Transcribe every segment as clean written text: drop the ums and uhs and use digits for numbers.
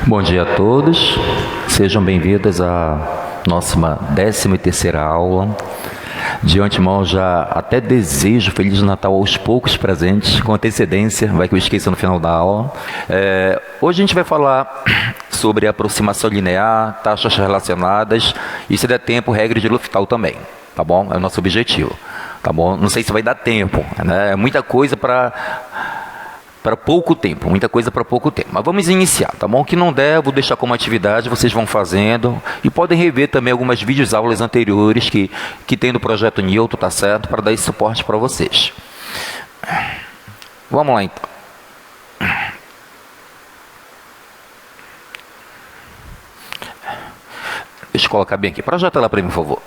Bom dia a todos, sejam bem-vindos à nossa 13ª aula. De antemão já até desejo Feliz Natal aos poucos presentes, com antecedência, vai que eu esqueça no final da aula. Hoje a gente vai falar sobre aproximação linear, taxas relacionadas e, se der tempo, regra de L'Hopital também, tá bom? É o nosso objetivo, tá bom? Não sei se vai dar tempo, né? É muita coisa para pouco tempo, muita coisa para pouco tempo. Mas vamos iniciar, tá bom? O que não der, eu vou deixar como atividade, vocês vão fazendo. E podem rever também algumas videoaulas anteriores que tem no Projeto Newton, tá certo? Para dar esse suporte para vocês. Vamos lá, então. Deixa eu colocar bem aqui. Projeta lá para mim, por favor.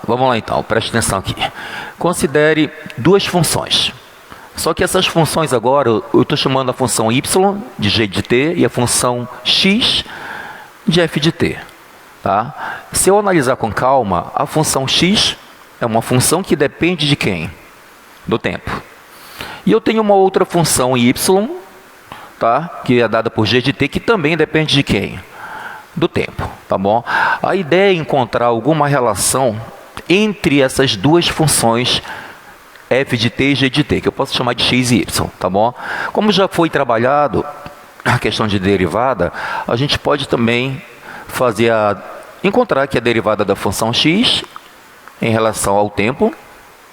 Vamos lá então, preste atenção aqui. Considere duas funções. Só que essas funções agora, eu estou chamando a função y de g de t e a função x de f de t. Tá? Se eu analisar com calma, a função x é uma função que depende de quem? Do tempo. E eu tenho uma outra função y, tá? Que é dada por g de t, que também depende de quem? Do tempo. Tá bom? A ideia é encontrar alguma relação entre essas duas funções f de t e g de t, que eu posso chamar de x e y, tá bom? Como já foi trabalhado a questão de derivada, a gente pode também encontrar aqui a derivada da função x em relação ao tempo,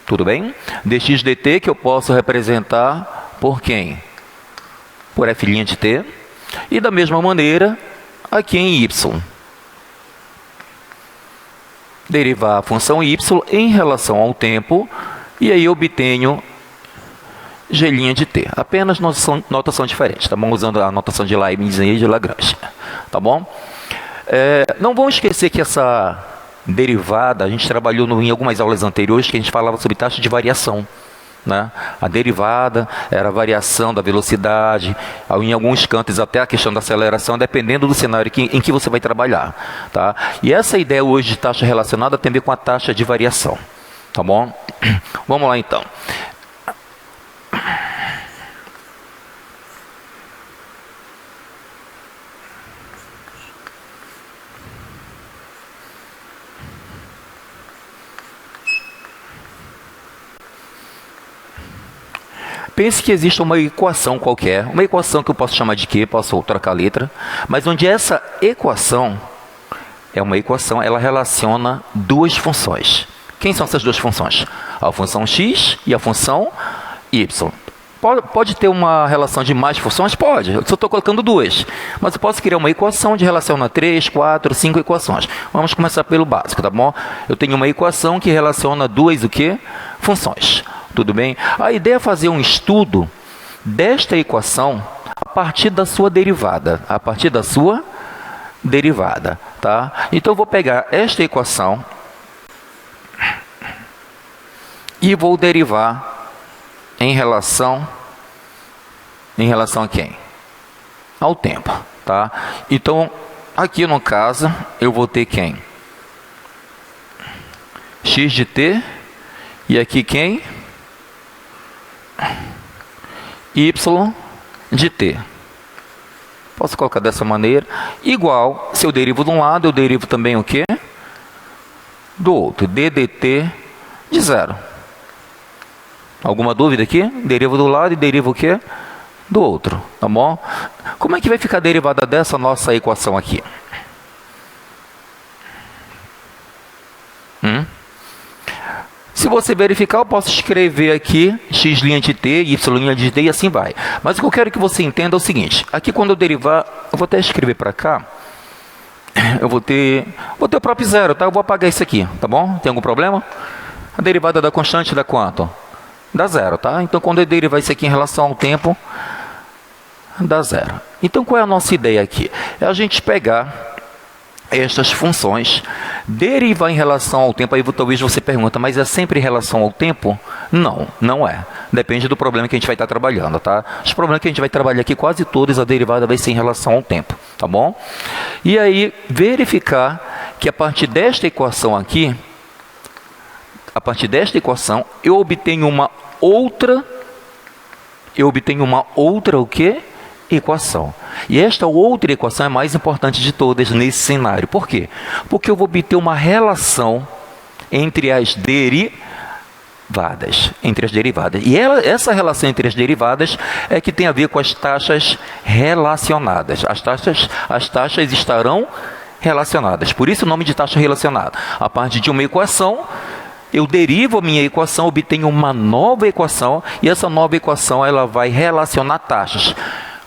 tudo bem? Dx dt, que eu posso representar por quem? Por f' de t. E da mesma maneira, aqui em y. Derivar a função y em relação ao tempo, e aí eu obtenho g' de t. Apenas notação diferente, tá bom? Usando a notação de Leibniz e de Lagrange, tá bom? Não vamos esquecer que essa derivada, a gente trabalhou em algumas aulas anteriores que a gente falava sobre taxa de variação, né? A derivada era a variação da velocidade, em alguns cantos até a questão da aceleração, dependendo do cenário em que você vai trabalhar. Tá? E essa ideia hoje de taxa relacionada tem a ver com a taxa de variação. Tá bom? Vamos lá então. Pense que existe uma equação qualquer, uma equação que eu posso chamar de quê? Posso trocar a letra, mas onde essa equação é uma equação, ela relaciona duas funções. Quem são essas duas funções? A função x e a função y. Pode ter uma relação de mais funções? Pode, eu só estou colocando duas. Mas eu posso criar uma equação de relaciona 3, 4, 5 equações. Vamos começar pelo básico, tá bom? Eu tenho uma equação que relaciona duas o quê? Funções. Tudo bem? A ideia é fazer um estudo desta equação a partir da sua derivada. A partir da sua derivada, tá? Então eu vou pegar esta equação e vou derivar em relação a quem? Ao tempo, tá? Então, aqui no caso, eu vou ter quem? X de t, e aqui quem? Y de t. Posso colocar dessa maneira. Igual, se eu derivo de um lado, eu derivo também o quê? Do outro. d dt de zero. Alguma dúvida aqui? Derivo do lado e derivo o quê? Do outro, tá bom? Como é que vai ficar a derivada dessa nossa equação aqui? Se você verificar, eu posso escrever aqui x' de t, y' de t e assim vai. Mas o que eu quero que você entenda é o seguinte. Aqui quando eu derivar, eu vou até escrever para cá. Eu vou ter o próprio zero, tá? Eu vou apagar isso aqui, tá bom? Tem algum problema? A derivada da constante dá quanto? Dá zero, tá? Então quando eu derivar isso aqui em relação ao tempo, dá zero. Então qual é a nossa ideia aqui? É a gente pegar estas funções, derivar em relação ao tempo. Aí talvez você pergunta, mas é sempre em relação ao tempo? Não, não é. Depende do problema que a gente vai estar trabalhando, tá? Os problemas que a gente vai trabalhar aqui, quase todos, a derivada vai ser em relação ao tempo, tá bom? E aí verificar que a partir desta equação aqui, eu obtenho uma outra o quê? Equação. E esta outra equação é mais importante de todas nesse cenário. Por quê? Porque eu vou obter uma relação entre as derivadas. E essa relação entre as derivadas é que tem a ver com as taxas relacionadas. As taxas estarão relacionadas. Por isso o nome de taxa relacionada. A partir de uma equação, eu derivo a minha equação, obtenho uma nova equação, e essa nova equação ela vai relacionar taxas.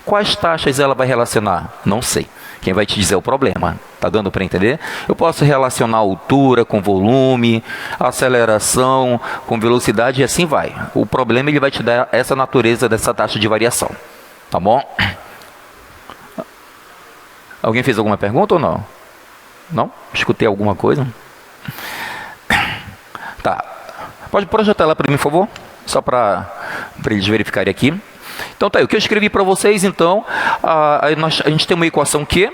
Quais taxas ela vai relacionar? Não sei. Quem vai te dizer é o problema. Está dando para entender? Eu posso relacionar altura com volume, aceleração com velocidade e assim vai. O problema ele vai te dar essa natureza dessa taxa de variação. Tá bom? Alguém fez alguma pergunta ou não? Não? Escutei alguma coisa? Tá. Pode projetar ela para mim, por favor? Só para eles verificarem aqui. Então tá aí, o que eu escrevi para vocês, então, a gente tem uma equação Q,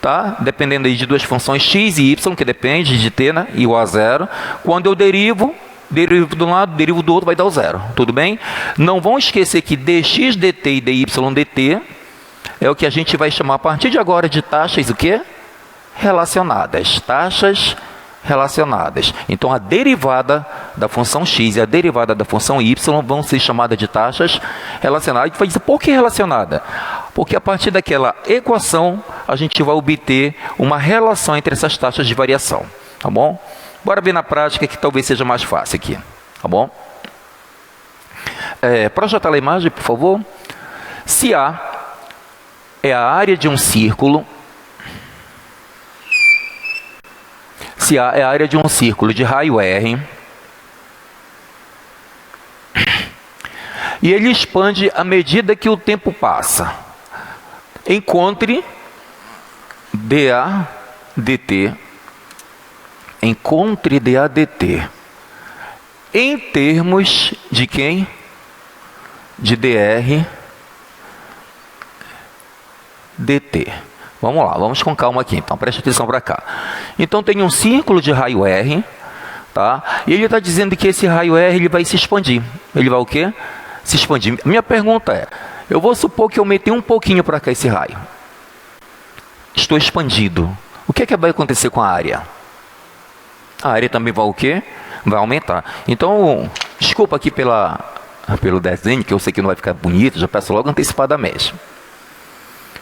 tá? Dependendo aí de duas funções x e y, que depende de t, né? Igual a zero. Quando eu derivo de um lado, derivo do outro, vai dar o zero. Tudo bem? Não vão esquecer que dx dt e dy dt é o que a gente vai chamar a partir de agora de taxas o quê? Relacionadas. Taxas relacionadas. Então a derivada da função x e a derivada da função y vão ser chamadas de taxas relacionadas. A gente vai dizer por que relacionada? Porque a partir daquela equação a gente vai obter uma relação entre essas taxas de variação. Tá bom? Bora ver na prática que talvez seja mais fácil aqui. Tá bom? Projetar a imagem, por favor. Se A é a área de um círculo, se A é a área de um círculo de raio R, e ele expande à medida que o tempo passa, encontre dA dt, em termos de quem? De dr dt. Vamos lá, vamos com calma aqui, então, preste atenção para cá. Então, tem um círculo de raio R, tá? E ele está dizendo que esse raio R ele vai se expandir. Ele vai o quê? Se expandir. Minha pergunta é, eu vou supor que eu meti um pouquinho para cá esse raio. Estou expandido. O que é que vai acontecer com a área? A área também vai o quê? Vai aumentar. Então, desculpa aqui pelo desenho, que eu sei que não vai ficar bonito, já peço logo antecipadamente.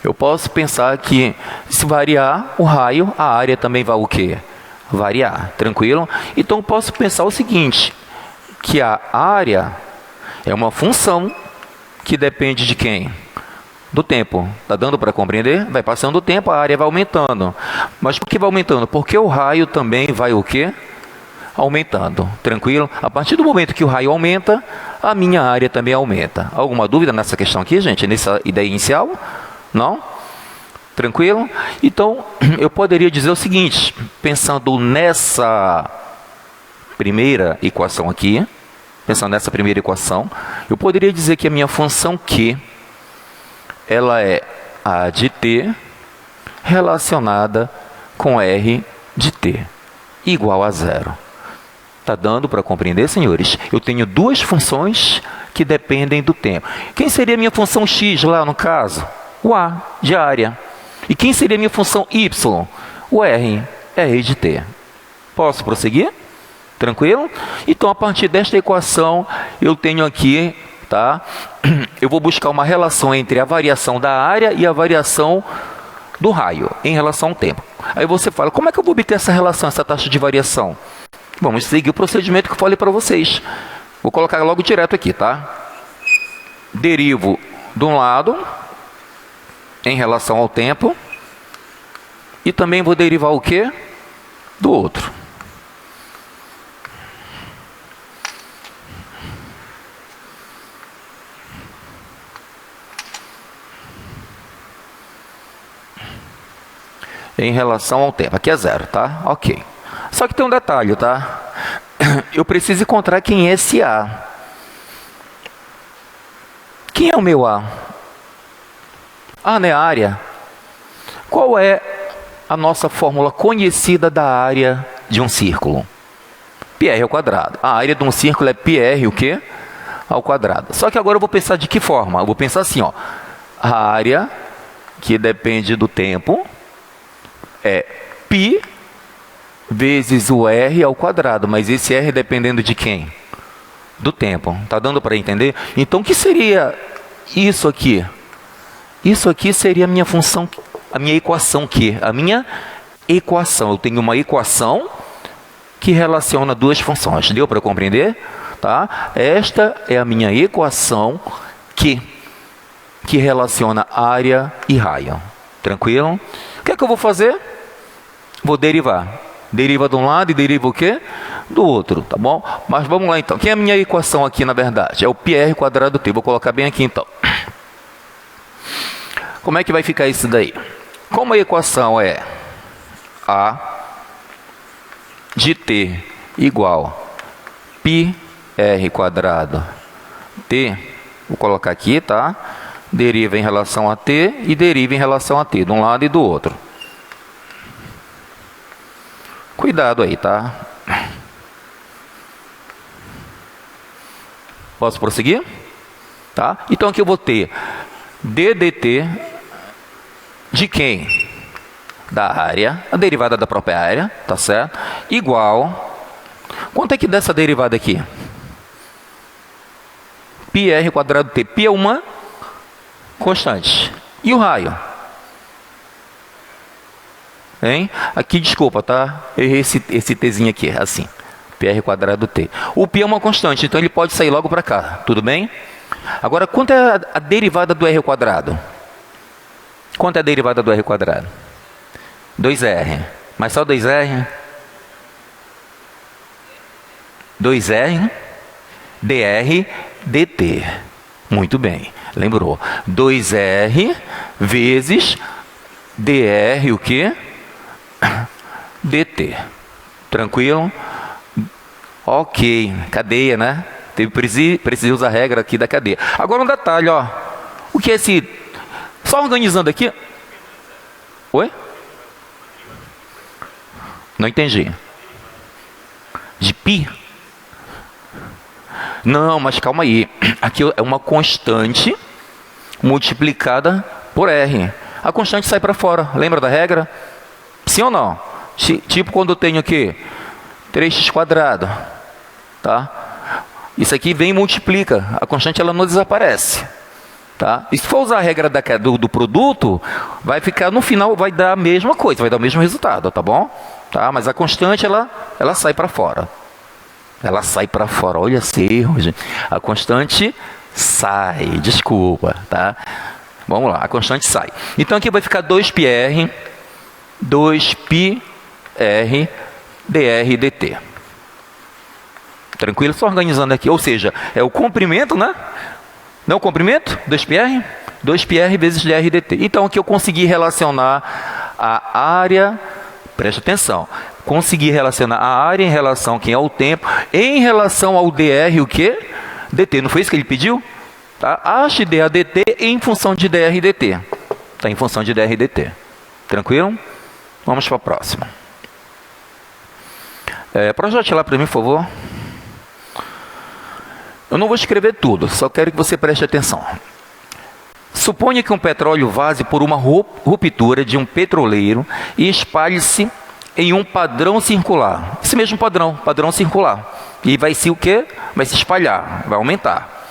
Eu posso pensar que se variar o raio, a área também vai o quê? Variar, tranquilo? Então eu posso pensar o seguinte, que a área é uma função que depende de quem? Do tempo. Está dando para compreender? Vai passando o tempo, a área vai aumentando. Mas por que vai aumentando? Porque o raio também vai o quê? Aumentando, tranquilo? A partir do momento que o raio aumenta, a minha área também aumenta. Alguma dúvida nessa questão aqui, gente? Nessa ideia inicial? Não? Tranquilo? Então, eu poderia dizer o seguinte, pensando nessa primeira equação aqui, eu poderia dizer que a minha função Q, ela é A de t relacionada com R de t, igual a zero. Está dando para compreender, senhores? Eu tenho duas funções que dependem do tempo. Quem seria a minha função x lá no caso? O A, de área. E quem seria a minha função y? O R de t. Posso prosseguir? Tranquilo? Então, a partir desta equação, eu tenho aqui, tá? Eu vou buscar uma relação entre a variação da área e a variação do raio, em relação ao tempo. Aí você fala, como é que eu vou obter essa relação, essa taxa de variação? Vamos seguir o procedimento que eu falei para vocês. Vou colocar logo direto aqui, tá? Derivo de um lado em relação ao tempo e também vou derivar o quê? Do outro. Em relação ao tempo. Aqui é zero, tá? Ok. Só que tem um detalhe, tá? Eu preciso encontrar quem é esse A. Quem é o meu A? A, né? A área. Qual é a nossa fórmula conhecida da área de um círculo. πr ao quadrado. A área de um círculo é πr o quê? Ao quadrado. Só que agora eu vou pensar de que forma? Eu vou pensar assim, ó. A área que depende do tempo é π vezes o r ao quadrado. Mas esse r dependendo de quem? Do tempo. Tá dando para entender? Então, o que seria isso aqui? Isso aqui seria a minha função, a minha equação aqui. A minha equação. Eu tenho uma equação que relaciona duas funções. Deu para compreender? Tá? Esta é a minha equação que relaciona área e raio. Tranquilo? O que é que eu vou fazer? Vou derivar. Deriva de um lado e deriva o quê? Do outro, tá bom? Mas vamos lá então. Quem é a minha equação aqui, na verdade? É o πr quadrado t. Vou colocar bem aqui então. Como é que vai ficar isso daí? Como a equação é a de t igual πr quadrado t, vou colocar aqui, tá? Deriva em relação a t e deriva em relação a t, de um lado e do outro. Cuidado aí, tá? Posso prosseguir? Tá? Então aqui eu vou ter d dt de quem? Da área, a derivada da própria área, tá certo? Igual, quanto é que dá essa derivada aqui? πr quadrado t. Π é uma constante. E o raio? Hein? Aqui, desculpa, tá? Errei esse tzinho aqui, assim. πr quadrado t. O π é uma constante, então ele pode sair logo para cá. Tudo bem? Agora, quanto é a derivada do r ao quadrado? Quanto é a derivada do r ao quadrado? 2r. Mas só 2r? 2r dr dt. Muito bem. Lembrou? 2r vezes dr o quê? dt. Tranquilo? Ok. Cadeia, né? Precisei usar a regra aqui da cadeia. Agora um detalhe, ó. O que é esse... Só organizando aqui... Oi? Não entendi. De π? Não, mas calma aí. Aqui é uma constante multiplicada por r. A constante sai para fora. Lembra da regra? Sim ou não? Tipo quando eu tenho aqui 3x quadrado. Tá? Isso aqui vem e multiplica. A constante ela não desaparece. Tá? E se for usar a regra do produto, vai ficar no final, vai dar a mesma coisa, vai dar o mesmo resultado, tá bom? Tá? Mas a constante ela sai para fora. Ela sai para fora. Olha esse erro, gente. A constante sai. Desculpa, tá? Vamos lá, a constante sai. Então aqui vai ficar 2πr dr dt. Tranquilo? Só organizando aqui. Ou seja, é o comprimento, né? Não é o comprimento? 2πr? 2πr vezes dr dt. Então aqui eu consegui relacionar a área... Preste atenção. Consegui relacionar a área em relação quem é o tempo, em relação ao dr o quê? dt. Não foi isso que ele pediu? Tá? Ache dr dt em função de dr dt. Está em função de dr dt. Tranquilo? Vamos para a próxima. Projete lá para mim, por favor. Eu não vou escrever tudo, só quero que você preste atenção. Suponha que um petróleo vaze por uma ruptura de um petroleiro e espalhe-se em um padrão circular. Esse mesmo padrão circular. E vai se o quê? Vai se espalhar, vai aumentar.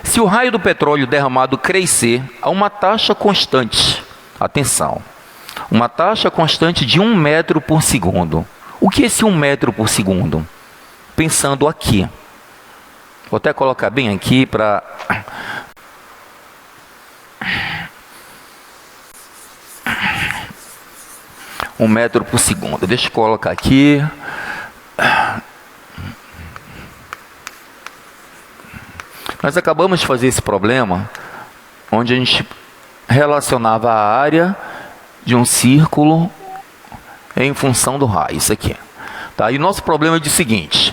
Se o raio do petróleo derramado crescer a uma taxa constante, atenção, uma taxa constante de 1 metro por segundo. O que é esse 1 metro por segundo? Pensando aqui. Vou até colocar bem aqui para... Um metro por segundo. Deixa eu colocar aqui. Nós acabamos de fazer esse problema onde a gente relacionava a área de um círculo em função do raio. Isso aqui. Tá? E o nosso problema é o seguinte,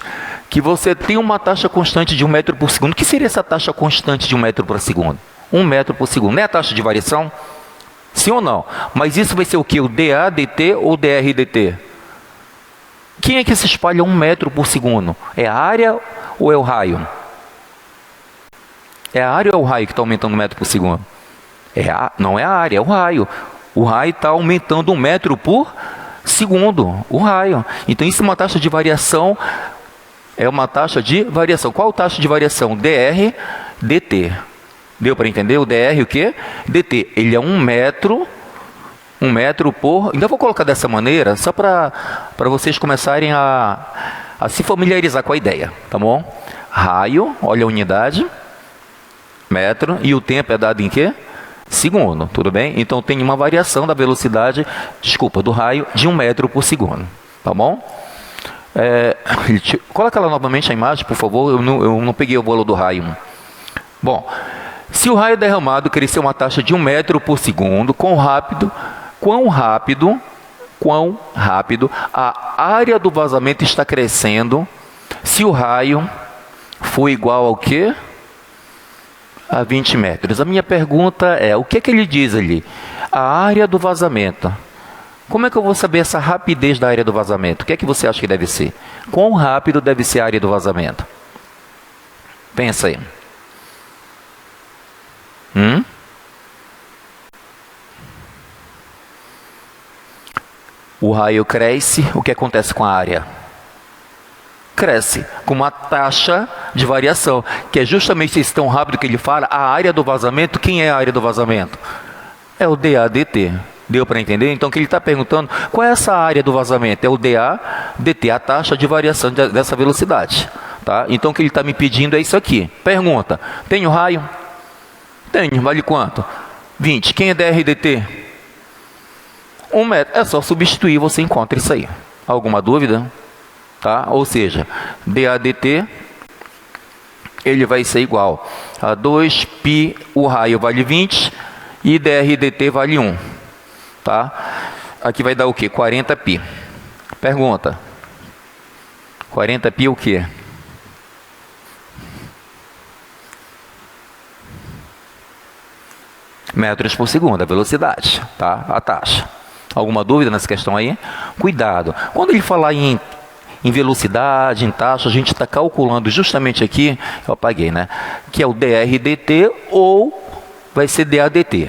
que você tem uma taxa constante de 1 metro por segundo. O que seria essa taxa constante de 1 metro por segundo? 1 metro por segundo. Não é a taxa de variação? Sim ou não? Mas isso vai ser o quê? O dA dt ou dr dt? Quem é que se espalha 1 metro por segundo? É a área ou é o raio? É a área ou é o raio que está aumentando 1 metro por segundo? Não é a área, é o raio. O raio está aumentando 1 metro por segundo. O raio. Então isso é uma taxa de variação. É uma taxa de variação. Qual a taxa de variação? dr dt. Deu para entender? O dr o quê? dt. Ele é 1 metro. 1 metro por... Ainda vou colocar dessa maneira, só para vocês começarem a se familiarizar com a ideia, tá bom? Raio, olha a unidade, metro, e o tempo é dado em quê? Segundo, tudo bem? Então tem uma variação da velocidade, do raio, de 1 metro por segundo, tá bom? Coloca lá novamente a imagem, por favor, eu não peguei o valor do raio. Bom, se o raio derramado crescer uma taxa de 1 metro por segundo, quão rápido a área do vazamento está crescendo se o raio for igual ao quê? A 20 metros. A minha pergunta é, o que é que ele diz ali? A área do vazamento. Como é que eu vou saber essa rapidez da área do vazamento? O que é que você acha que deve ser? Quão rápido deve ser a área do vazamento? Pensa aí. O raio cresce, o que acontece com a área? Cresce com uma taxa de variação, que é justamente esse tão rápido que ele fala, a área do vazamento. Quem é a área do vazamento? É o dA dt. Deu para entender? Então o que ele está perguntando, qual é essa área do vazamento? É o dA dt, a taxa de variação dessa velocidade. Tá? Então o que ele está me pedindo é isso aqui. Pergunta, tem o raio? Tenho, vale quanto? 20. Quem é dr dt? 1 metro. É só substituir, você encontra isso aí. Alguma dúvida? Tá? Ou seja, dA dt, ele vai ser igual a 2π, o raio vale 20, e dr dt vale 1. Tá? Aqui vai dar o quê? 40π. Pergunta. 40π o quê? Metros por segundo, a velocidade, tá? A taxa. Alguma dúvida nessa questão aí? Cuidado. Quando ele falar em velocidade, em taxa, a gente está calculando justamente aqui, eu apaguei, né? Que é o dr dt ou vai ser dA dt.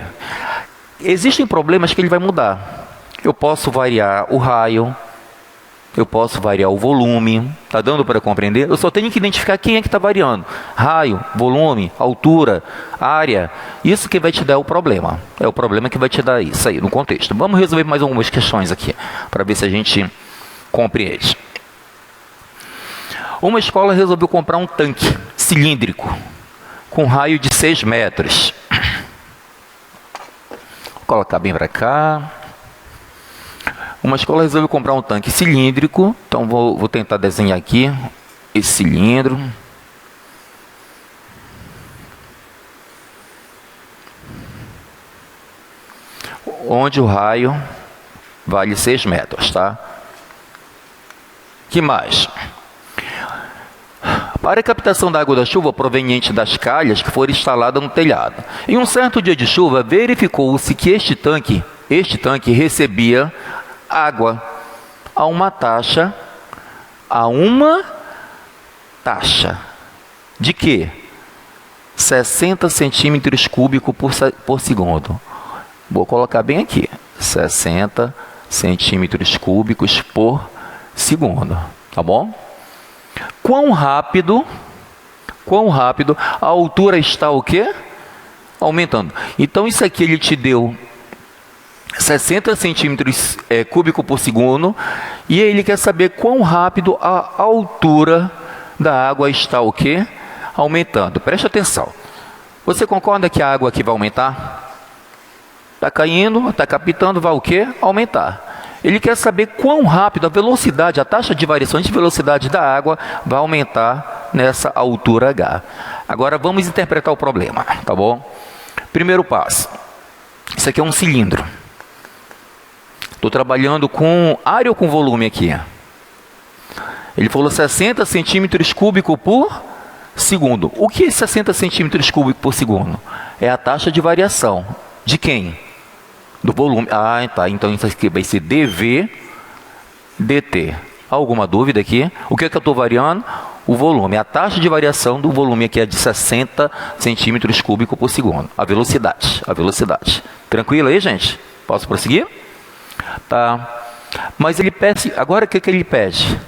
Existem problemas que ele vai mudar. Eu posso variar o raio, eu posso variar o volume, tá dando para compreender? Eu só tenho que identificar quem é que está variando. Raio, volume, altura, área. Isso que vai te dar o problema. É o problema que vai te dar isso aí no contexto. Vamos resolver mais algumas questões aqui, para ver se a gente compreende. Uma escola resolveu comprar um tanque cilíndrico com raio de 6 metros. Vou colocar bem para cá. Uma escola resolveu comprar um tanque cilíndrico. Então vou tentar desenhar aqui esse cilindro. Onde o raio vale 6 metros, tá? Que mais? Para a captação da água da chuva proveniente das calhas que foram instaladas no telhado. Em um certo dia de chuva, verificou-se que este tanque recebia água a uma taxa de quê? 60 centímetros cúbicos por segundo. Vou colocar bem aqui, 60 centímetros cúbicos por segundo, tá bom? Quão rápido a altura está o quê? Aumentando. Então isso aqui ele te deu 60 centímetros cúbicos por segundo, e ele quer saber quão rápido a altura da água está o quê? Aumentando. Preste atenção. Você concorda que a água aqui vai aumentar? Está caindo, está captando, vai o quê? Aumentar. Ele quer saber quão rápido a velocidade, a taxa de variação de velocidade da água vai aumentar nessa altura H. Agora vamos interpretar o problema, tá bom? Primeiro passo. Isso aqui é um cilindro. Estou trabalhando com área ou com volume aqui? Ele falou 60 centímetros cúbicos por segundo. O que é 60 centímetros cúbicos por segundo? É a taxa de variação. De quem? Do volume. Ah, tá. Então isso aqui vai ser dV dt. Alguma dúvida aqui? O que é que eu estou variando? O volume. A taxa de variação do volume aqui é de 60 centímetros cúbicos por segundo. A velocidade. A velocidade. Tranquilo aí, gente? Posso prosseguir? Tá. Mas ele pede... Agora o que ele pede?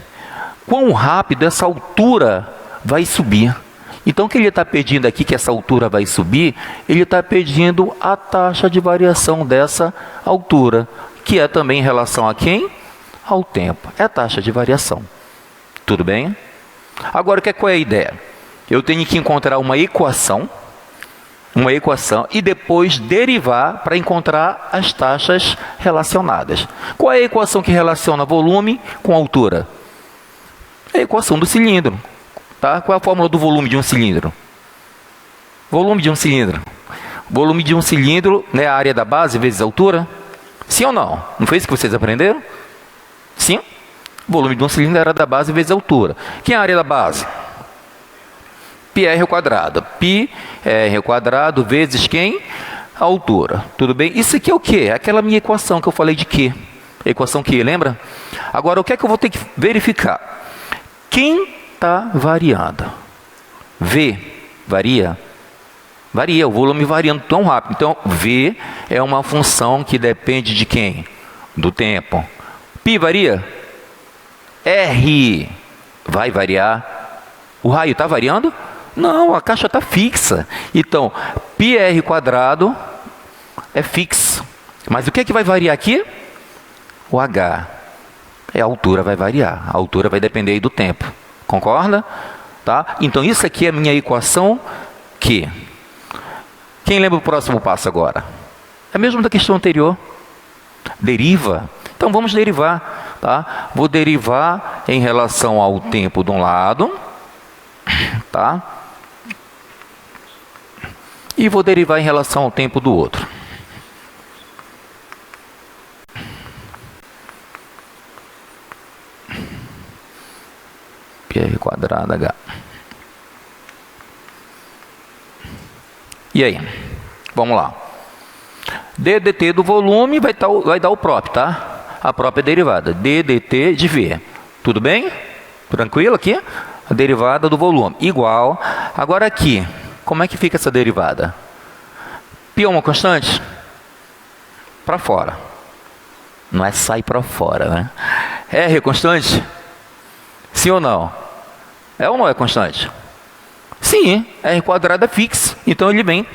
Quão rápido essa altura vai subir? Então o que ele está pedindo aqui, que essa altura vai subir, ele está pedindo a taxa de variação dessa altura, que é também em relação a quem? Ao tempo. É a taxa de variação. Tudo bem? Agora, qual é a ideia? Eu tenho que encontrar uma equação e depois derivar para encontrar as taxas relacionadas. Qual é a equação que relaciona volume com altura? É a equação do cilindro. Tá? Qual é a fórmula do volume de um cilindro? Volume de um cilindro. Volume de um cilindro, né, a área da base vezes a altura? Sim ou não? Não foi isso que vocês aprenderam? Sim? O volume de um cilindro era da base vezes a altura. Quem é a área da base? πr ao quadrado. Πr ao quadrado vezes quem? A altura. Tudo bem? Isso aqui é o quê? É aquela minha equação que eu falei de quê? Equação que, lembra? Agora, o que é que eu vou ter que verificar? Quem está variando? V varia? Varia, o volume variando tão rápido. Então, V é uma função que depende de quem? Do tempo. Π varia? R vai variar? O raio está variando? Não, a caixa está fixa. Então, πr quadrado é fixo. Mas o que é que vai variar aqui? O H. A altura vai variar. A altura vai depender aí do tempo. Concorda? Tá? Então, isso aqui é a minha equação Q. Quem lembra o próximo passo agora? É mesmo da questão anterior. Deriva. Então, vamos derivar. Tá? Vou derivar em relação ao tempo de um lado. Tá? E vou derivar em relação ao tempo do outro. πr quadrado H. E aí? Vamos lá. d dt do volume vai dar o próprio, tá? A própria derivada. d dt de V. Tudo bem? Tranquilo aqui? A derivada do volume. Igual. Agora aqui, como é que fica essa derivada? Π é uma constante? Para fora. Não é sai para fora, né? R é constante? Sim ou não? É ou não é constante? Sim, R quadrado é fixo. Então ele vem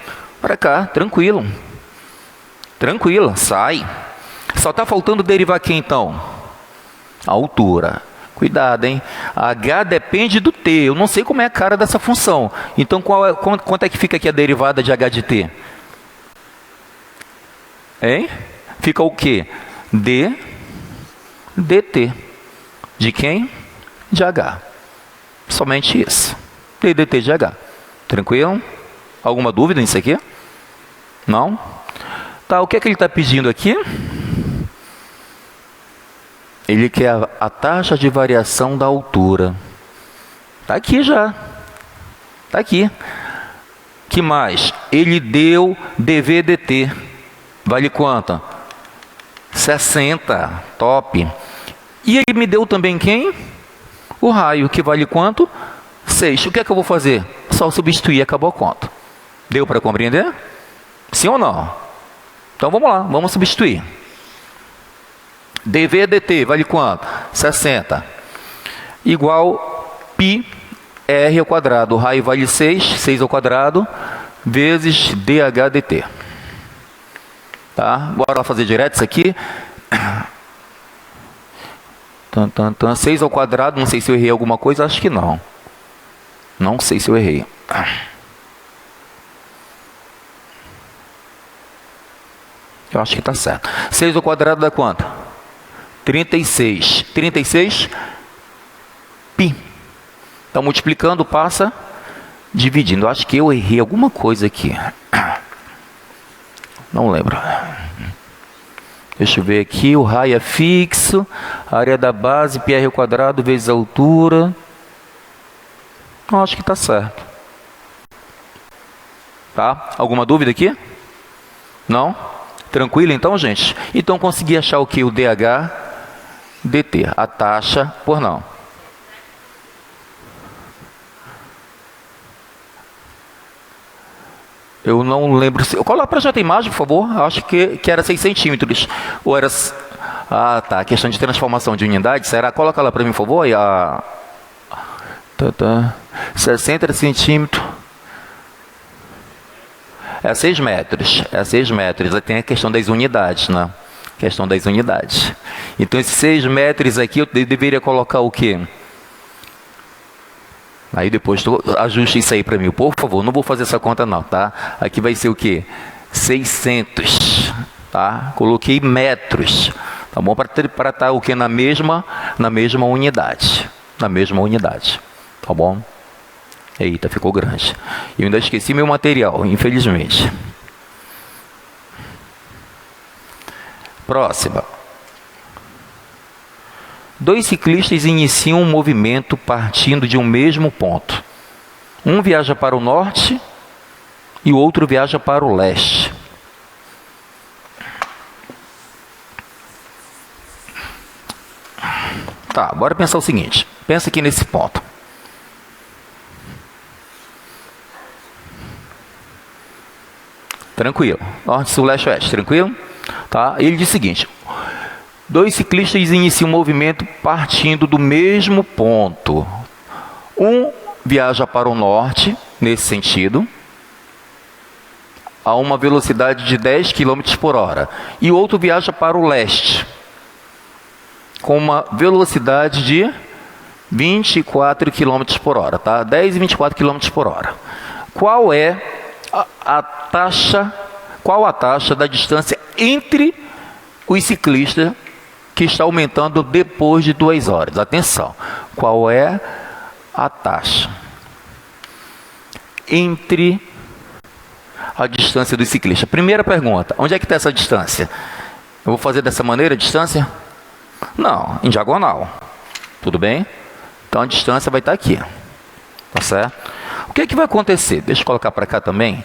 para cá, tranquilo. Tranquilo, sai. Só está faltando derivar aqui então? A altura. Cuidado, hein? H depende do T. Eu não sei como é a cara dessa função. Então, quanto é que fica aqui a derivada de H de T? Hein? Fica o quê? D dt. De quem? De H. Somente isso. D dt de H. Tranquilo? Alguma dúvida nisso aqui? Não? Tá, o que é que ele está pedindo aqui? Ele quer a taxa de variação da altura. Está aqui já. Está aqui. Que mais? Ele deu dV dt. Vale quanto? 60. Top. E ele me deu também quem? O raio, que vale quanto? 6. O que é que eu vou fazer? Só substituir, acabou a conta. Deu para compreender? Sim ou não? Então vamos lá, vamos substituir. dV dt vale quanto? 60. Igual πr ao quadrado. O raio vale 6, 6 ao quadrado, vezes dH dt. Tá? Bora lá fazer direto isso aqui. 6 ao quadrado, não sei se eu errei alguma coisa, acho que não. Não sei se eu errei. Eu acho que está certo. 6 ao quadrado dá quanto? 36. 36 π. Então, multiplicando, passa dividindo. Eu acho que eu errei alguma coisa aqui. Não lembro. Deixa eu ver aqui. O raio é fixo. A área da base, πr ao quadrado vezes a altura. Eu acho que está certo. Tá? Alguma dúvida aqui? Não? Tranquilo então, gente? Então consegui achar o que? O DH dt, a taxa por não. Eu não lembro se... Coloca para já a imagem, por favor. Acho que era 6 centímetros. Ou era... Ah, tá. Questão de transformação de unidade. Será? Coloca lá para mim, por favor. 60 centímetros. É 6 metros. É 6 metros. Aí tem a questão das unidades, né? Questão das unidades. Então, esses 6 metros aqui, eu deveria colocar o quê? Aí depois tu ajusta isso aí para mim, por favor. Não vou fazer essa conta não, tá? Aqui vai ser o quê? 600, tá? Coloquei metros, tá bom? Para estar o quê? Na mesma unidade. Na mesma unidade, tá bom? Eita, ficou grande. Eu ainda esqueci meu material, infelizmente. Próxima. 2 ciclistas iniciam um movimento partindo de um mesmo ponto. Um viaja para o norte e o outro viaja para o leste. Tá, bora pensar o seguinte. Pensa aqui nesse ponto. Tranquilo. Norte, sul, leste, oeste. Tranquilo? Tá? Ele diz o seguinte. 2 ciclistas iniciam um movimento partindo do mesmo ponto. Um viaja para o norte, nesse sentido, a uma velocidade de 10 km por hora. E o outro viaja para o leste, com uma velocidade de 24 km por hora. Tá? 10 e 24 km por hora. Qual é a taxa da distância entre os ciclistas que está aumentando depois de 2 horas? Atenção, qual é a taxa entre a distância dos ciclistas? Primeira pergunta, onde é que está essa distância? Eu vou fazer dessa maneira a distância? Não, em diagonal. Tudo bem? Então a distância vai estar aqui. Tá certo? O que é que vai acontecer? Deixa eu colocar para cá também.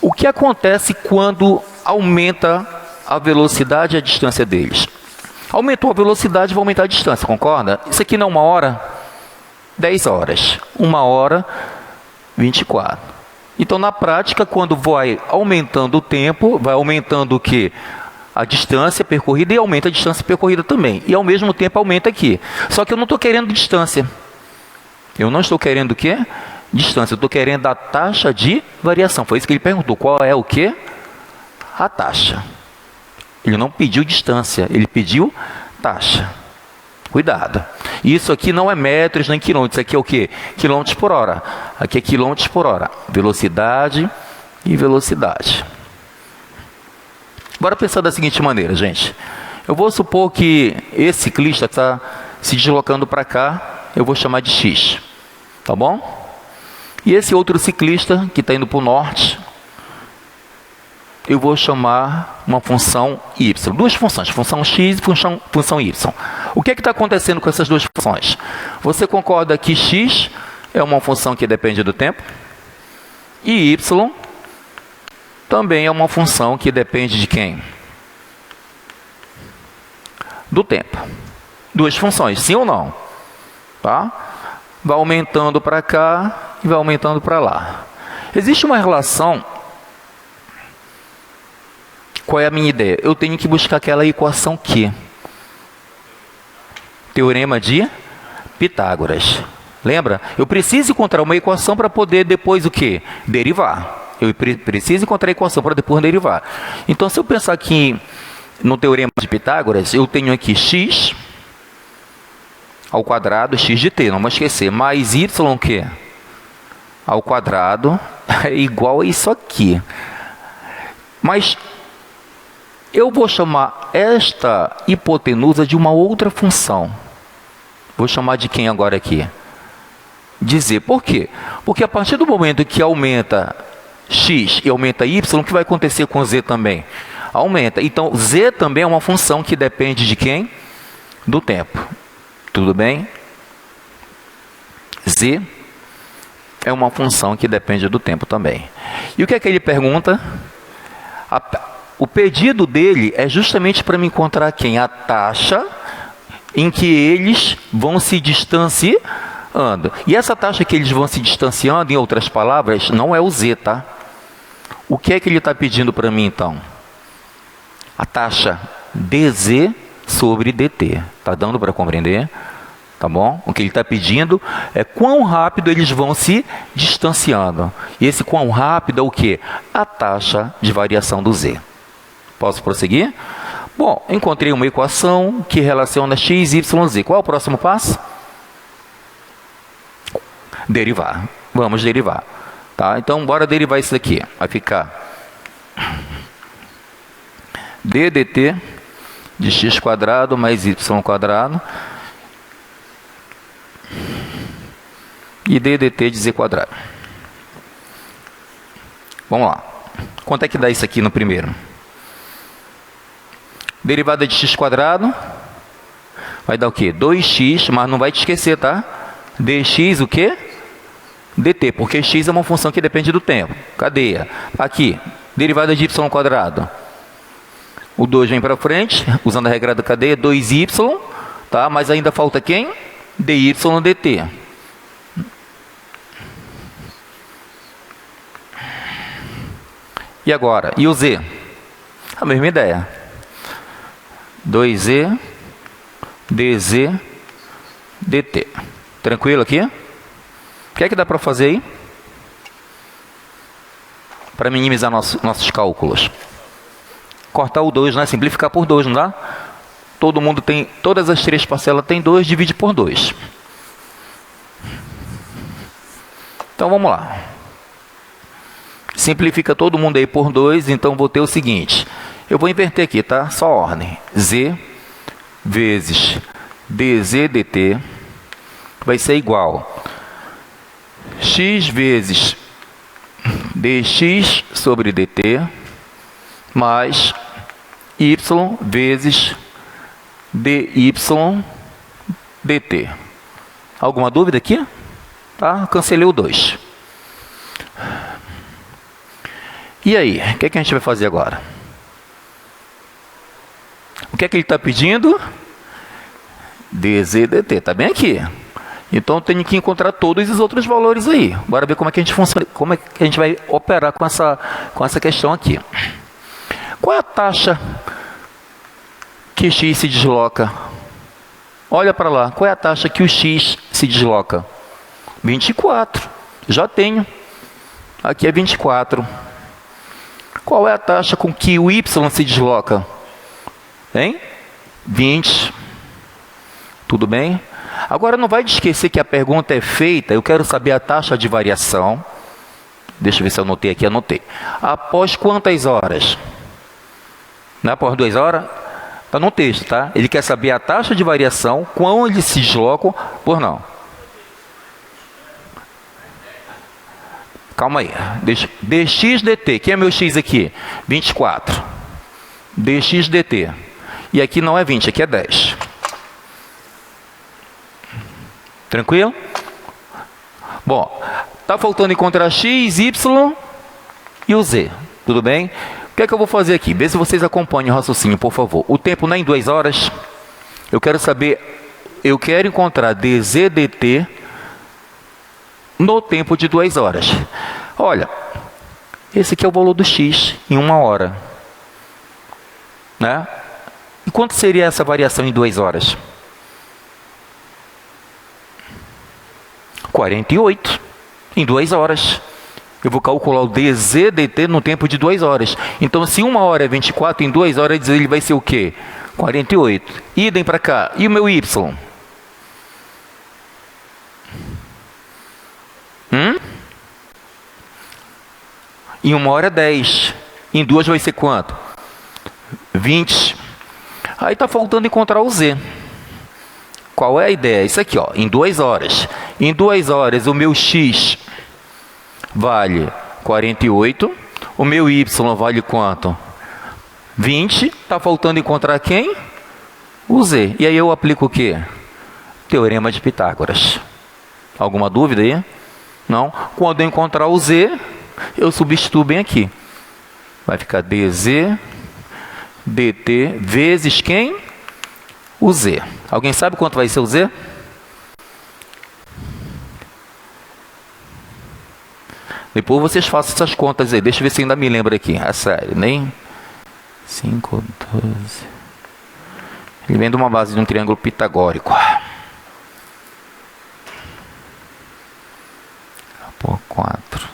O que acontece quando aumenta a velocidade e a distância deles? Aumentou a velocidade, vai aumentar a distância, concorda? Isso aqui não é 1 hora, 10 horas. 1 hora, 24. Então, na prática, quando vai aumentando o tempo, vai aumentando o quê? A distância percorrida, e aumenta a distância percorrida também. E ao mesmo tempo aumenta aqui. Só que eu não estou querendo distância. Eu não estou querendo o quê? Distância. Eu estou querendo a taxa de variação. Foi isso que ele perguntou. Qual é o quê? A taxa. Ele não pediu distância, ele pediu taxa. Cuidado. Isso aqui não é metros nem quilômetros. Isso aqui é o quê? Quilômetros por hora. Aqui é quilômetros por hora. Velocidade e velocidade. Bora pensar da seguinte maneira, gente. Eu vou supor que esse ciclista está se deslocando para cá. Eu vou chamar de X. Tá bom? E esse outro ciclista que está indo para o norte, eu vou chamar uma função y. 2 funções, função x e função y. O que está acontecendo com essas 2 funções? Você concorda que x é uma função que depende do tempo? E y também é uma função que depende de quem? Do tempo. 2 funções, sim ou não? Tá? Vai aumentando para cá e vai aumentando para lá. Existe uma relação. Qual é a minha ideia? Eu tenho que buscar aquela equação Q. Teorema de Pitágoras. Lembra? Eu preciso encontrar uma equação para poder depois o quê? Derivar. Eu preciso encontrar a equação para depois derivar. Então, se eu pensar aqui no teorema de Pitágoras, eu tenho aqui x ao quadrado, x de t, não vamos esquecer, mais y que ao quadrado é igual a isso aqui. Mas eu vou chamar esta hipotenusa de uma outra função. Vou chamar de quem agora aqui? De z. Por quê? Porque a partir do momento que aumenta x e aumenta y, o que vai acontecer com z também? Aumenta. Então, z também é uma função que depende de quem? Do tempo. Tudo bem? Z é uma função que depende do tempo também. E o que é que ele pergunta? O pedido dele é justamente para me encontrar quem? A taxa em que eles vão se distanciando. E essa taxa que eles vão se distanciando, em outras palavras, não é o Z, tá? O que é que ele está pedindo para mim, então? A taxa dz sobre dt. Está dando para compreender? Tá bom? O que ele está pedindo é quão rápido eles vão se distanciando. E esse quão rápido é o quê? A taxa de variação do z. Posso prosseguir? Bom, encontrei uma equação que relaciona x, y, z. Qual é o próximo passo? Derivar. Vamos derivar. Tá? Então, bora derivar isso daqui. Vai ficar d dt de x quadrado mais y quadrado e d dt de z quadrado. Vamos lá. Quanto é que dá isso aqui no primeiro? Derivada de x quadrado vai dar o quê? 2x, mas não vai te esquecer, tá? dx o quê? dt, porque x é uma função que depende do tempo. Cadeia. Aqui, derivada de y quadrado. O 2 vem para frente, usando a regra da cadeia, 2y, tá? Mas ainda falta quem? dy dt. E agora? E o z? A mesma ideia. 2z dz dt. Tranquilo aqui? O que é que dá para fazer aí? Para minimizar nossos cálculos. Cortar o 2, né? Simplificar por 2, não dá? Todo mundo tem, todas as três parcelas tem 2, divide por 2. Então vamos lá. Simplifica todo mundo aí por 2, então vou ter o seguinte. Eu vou inverter aqui, tá? Só ordem. Z vezes dz dt vai ser igual x vezes dx sobre dt mais y vezes dy dt. Alguma dúvida aqui? Tá? Cancelei o 2. E aí, o que é que a gente vai fazer agora? O que é que ele está pedindo? dz dt, está bem aqui. Então eu tenho que encontrar todos os outros valores aí. Bora ver como é que a gente funciona, como é que a gente vai operar com essa questão aqui. Qual é a taxa que x se desloca? Olha para lá, qual é a taxa que o x se desloca? 24. Já tenho. Aqui é 24. Qual é a taxa com que o y se desloca? Hein? 20. Tudo bem? Agora não vai esquecer que a pergunta é feita, eu quero saber a taxa de variação. Deixa eu ver se eu anotei aqui, anotei. Após quantas horas? Não é após 2 horas? Está no texto, tá? Ele quer saber a taxa de variação, quando eles se deslocam, por não. Calma aí. dx dt, quem é meu x aqui? 24. dx dt. E aqui não é 20, aqui é 10. Tranquilo? Bom, está faltando encontrar x, y e o z. Tudo bem? O que é que eu vou fazer aqui? Vê se vocês acompanham o raciocínio, por favor. O tempo não é em 2 horas. Eu quero saber, eu quero encontrar dz dt no tempo de 2 horas. Olha, esse aqui é o valor do x em 1 hora. Né? E quanto seria essa variação em 2 horas? 48 em 2 horas. Eu vou calcular o dz dt no tempo de 2 horas. Então, se 1 hora é 24, em 2 horas ele vai ser o quê? 48. Idem para cá. E o meu y? Em 1 hora é 10. Em 2 vai ser quanto? 20. Aí está faltando encontrar o z. Qual é a ideia? Isso aqui, ó, em 2 horas. Em 2 horas, o meu x vale 48. O meu y vale quanto? 20. Está faltando encontrar quem? O z. E aí eu aplico o quê? Teorema de Pitágoras. Alguma dúvida aí? Não? Quando eu encontrar o z, eu substituo bem aqui. Vai ficar dz dt vezes quem? O z. Alguém sabe quanto vai ser o z? Depois vocês façam essas contas aí. Deixa eu ver se ainda me lembra aqui. É sério, nem 5, 12. Ele vem de uma base de um triângulo pitagórico. Por 4.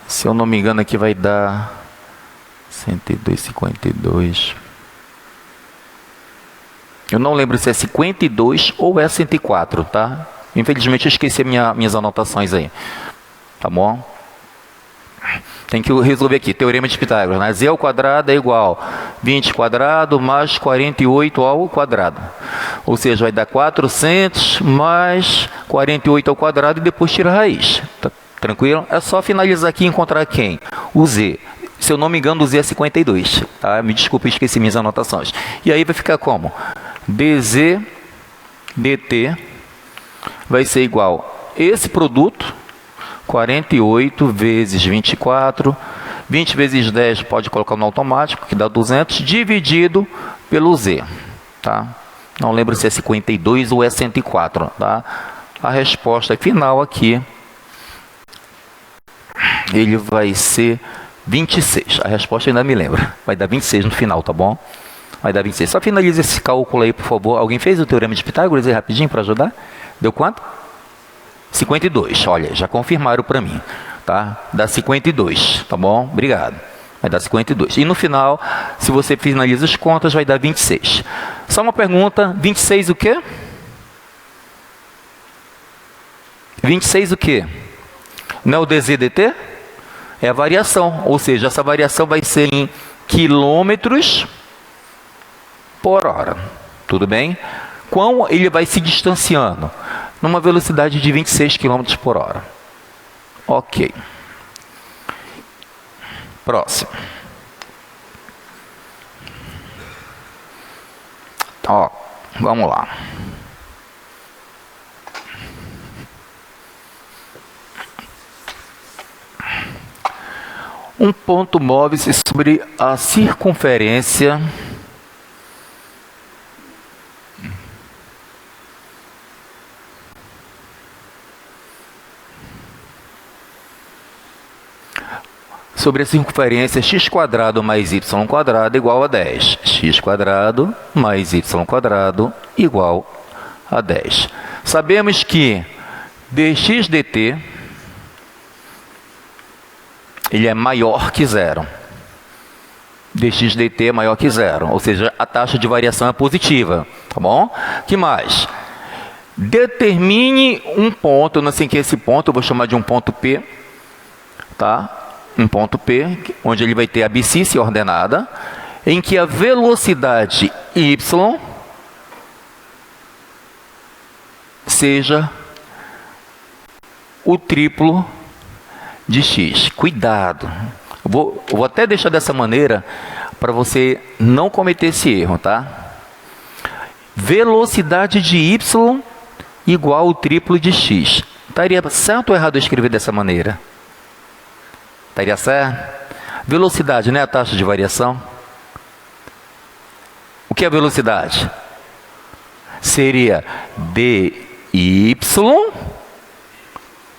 Se eu não me engano aqui vai dar 102,52. Eu não lembro se é 52 ou é 104, tá? Infelizmente eu esqueci minhas anotações aí. Tá bom? Tem que resolver aqui, teorema de Pitágoras, né? Z ao quadrado é igual 20 quadrado mais 48 ao quadrado. Ou seja, vai dar 400 mais 48 ao quadrado e depois tira a raiz. Tá tranquilo? É só finalizar aqui e encontrar quem? O Z. Se eu não me engano, o Z é 52. Tá? Me desculpe, esqueci minhas anotações. E aí vai ficar como? dz dt vai ser igual esse produto, 48 vezes 24, 20 vezes 10 pode colocar no automático, que dá 200, dividido pelo z. Tá? Não lembro se é 52 ou é 104. Tá? A resposta final aqui, ele vai ser 26. A resposta ainda me lembra. Vai dar 26 no final, tá bom? Vai dar 26. Só finaliza esse cálculo aí, por favor. Alguém fez o teorema de Pitágoras aí rapidinho para ajudar? Deu quanto? 52. Olha, já confirmaram para mim. Tá? Dá 52, tá bom? Obrigado. Vai dar 52. E no final, se você finaliza as contas, vai dar 26. Só uma pergunta. 26 o quê? 26 o quê? Não é o dz/dt? É a variação. Ou seja, essa variação vai ser em quilômetros por hora. Tudo bem? Quão ele vai se distanciando? Numa velocidade de 26 km por hora. Ok. Próximo. Ó, vamos lá. Um ponto move-se sobre a circunferência x quadrado mais y quadrado igual a 10. X quadrado mais y quadrado igual a 10. Sabemos que dx dt ele é maior que zero. Dx dt é maior que zero, ou seja, a taxa de variação é positiva, tá bom? Que mais? Determine um ponto, eu não sei que é esse ponto, eu vou chamar de um ponto P, tá? Um ponto P, onde ele vai ter a abscissa ordenada, em que a velocidade y seja o triplo de x. Cuidado. Eu vou até deixar dessa maneira para você não cometer esse erro, tá? Velocidade de y igual ao triplo de x. Estaria certo ou errado eu escrever dessa maneira? Estaria certo? Velocidade, né? A taxa de variação. O que é velocidade? Seria dy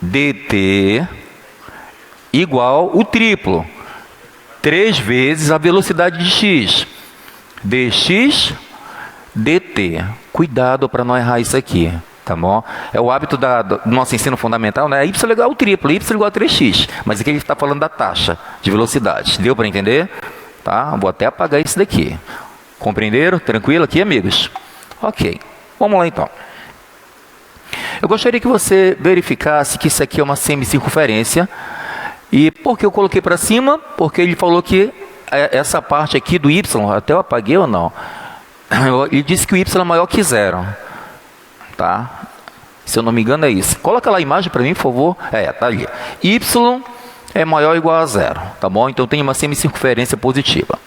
dt igual o triplo. 3 vezes a velocidade de x. dx dt. Cuidado para não errar isso aqui. Tá bom? É o hábito do nosso ensino fundamental, né? Y igual ao triplo, y igual a 3x. Mas aqui ele está falando da taxa de velocidade. Deu para entender? Tá? Vou até apagar isso daqui. Compreenderam? Tranquilo aqui, amigos? Ok. Vamos lá, então. Eu gostaria que você verificasse que isso aqui é uma semicircunferência. E por que eu coloquei para cima? Porque ele falou que essa parte aqui do y, até eu apaguei ou não? Ele disse que o y é maior que zero. Tá? Se eu não me engano é isso. Coloca lá a imagem para mim, por favor. Tá ali. Y é maior ou igual a zero. Tá bom? Então tem uma semicircunferência positiva.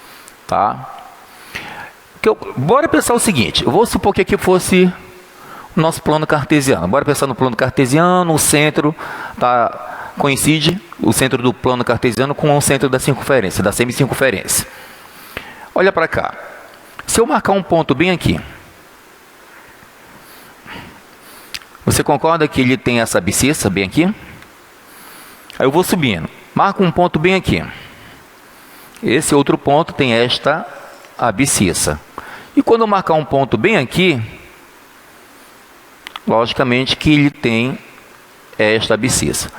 Tá? Bora pensar o seguinte. Eu vou supor que aqui fosse nosso plano cartesiano. Bora pensar no plano cartesiano, o centro coincide o centro do plano cartesiano com o centro da circunferência, da semicircunferência. Olha para cá. Se eu marcar um ponto bem aqui, você concorda que ele tem essa abscissa bem aqui? Aí eu vou subindo. Marco um ponto bem aqui. Esse outro ponto tem esta abscissa. E quando eu marcar um ponto bem aqui, logicamente que ele tem esta abscissa.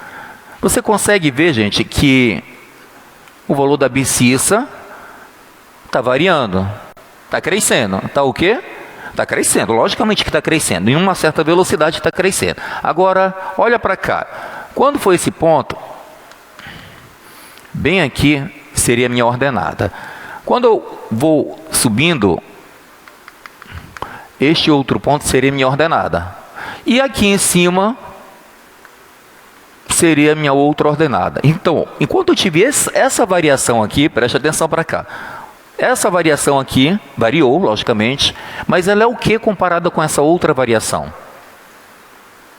Você consegue ver, gente, que o valor da abscissa está variando, está crescendo. Está o quê? Está crescendo, logicamente que está crescendo. Em uma certa velocidade está crescendo. Agora, olha para cá. Quando for esse ponto, bem aqui seria a minha ordenada. Quando eu vou subindo, este outro ponto seria minha ordenada. E aqui em cima seria minha outra ordenada. Então, enquanto eu tive essa variação aqui, preste atenção para cá. Essa variação aqui variou, logicamente, mas ela é o que comparada com essa outra variação?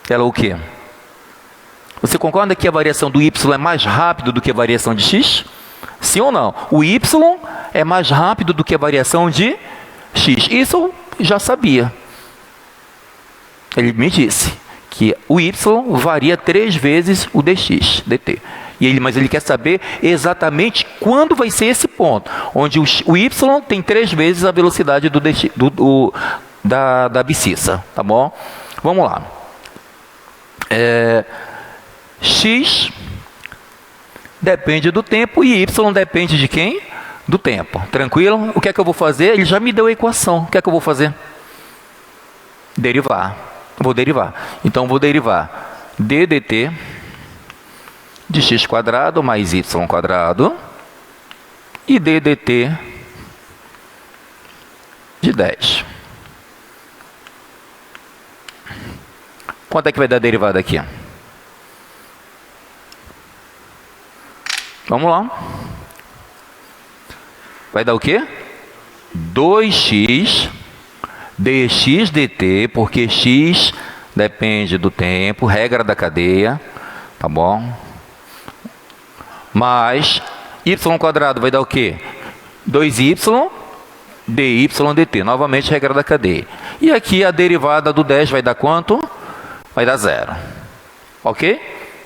Ela é o que? Você concorda que a variação do y é mais rápido do que a variação de x? Sim ou não? O y é mais rápido do que a variação de x. Isso eu já sabia. Ele me disse que o y varia 3 vezes o dx, dt. Mas ele quer saber exatamente quando vai ser esse ponto, onde o y tem 3 vezes a velocidade da abscissa, tá bom? Vamos lá. X depende do tempo e y depende de quem? Do tempo. Tranquilo? O que é que eu vou fazer? Ele já me deu a equação. O que é que eu vou fazer? Derivar. Vou derivar. Então, vou derivar d dt de x quadrado mais y quadrado e d dt de 10. Quanto é que vai dar a derivada aqui? Vamos lá. Vai dar o quê? 2x dx dt, porque x depende do tempo, regra da cadeia, tá bom? Mais y quadrado vai dar o quê? 2y dy dt, novamente regra da cadeia. E aqui a derivada do 10 vai dar quanto? Vai dar 0. Ok?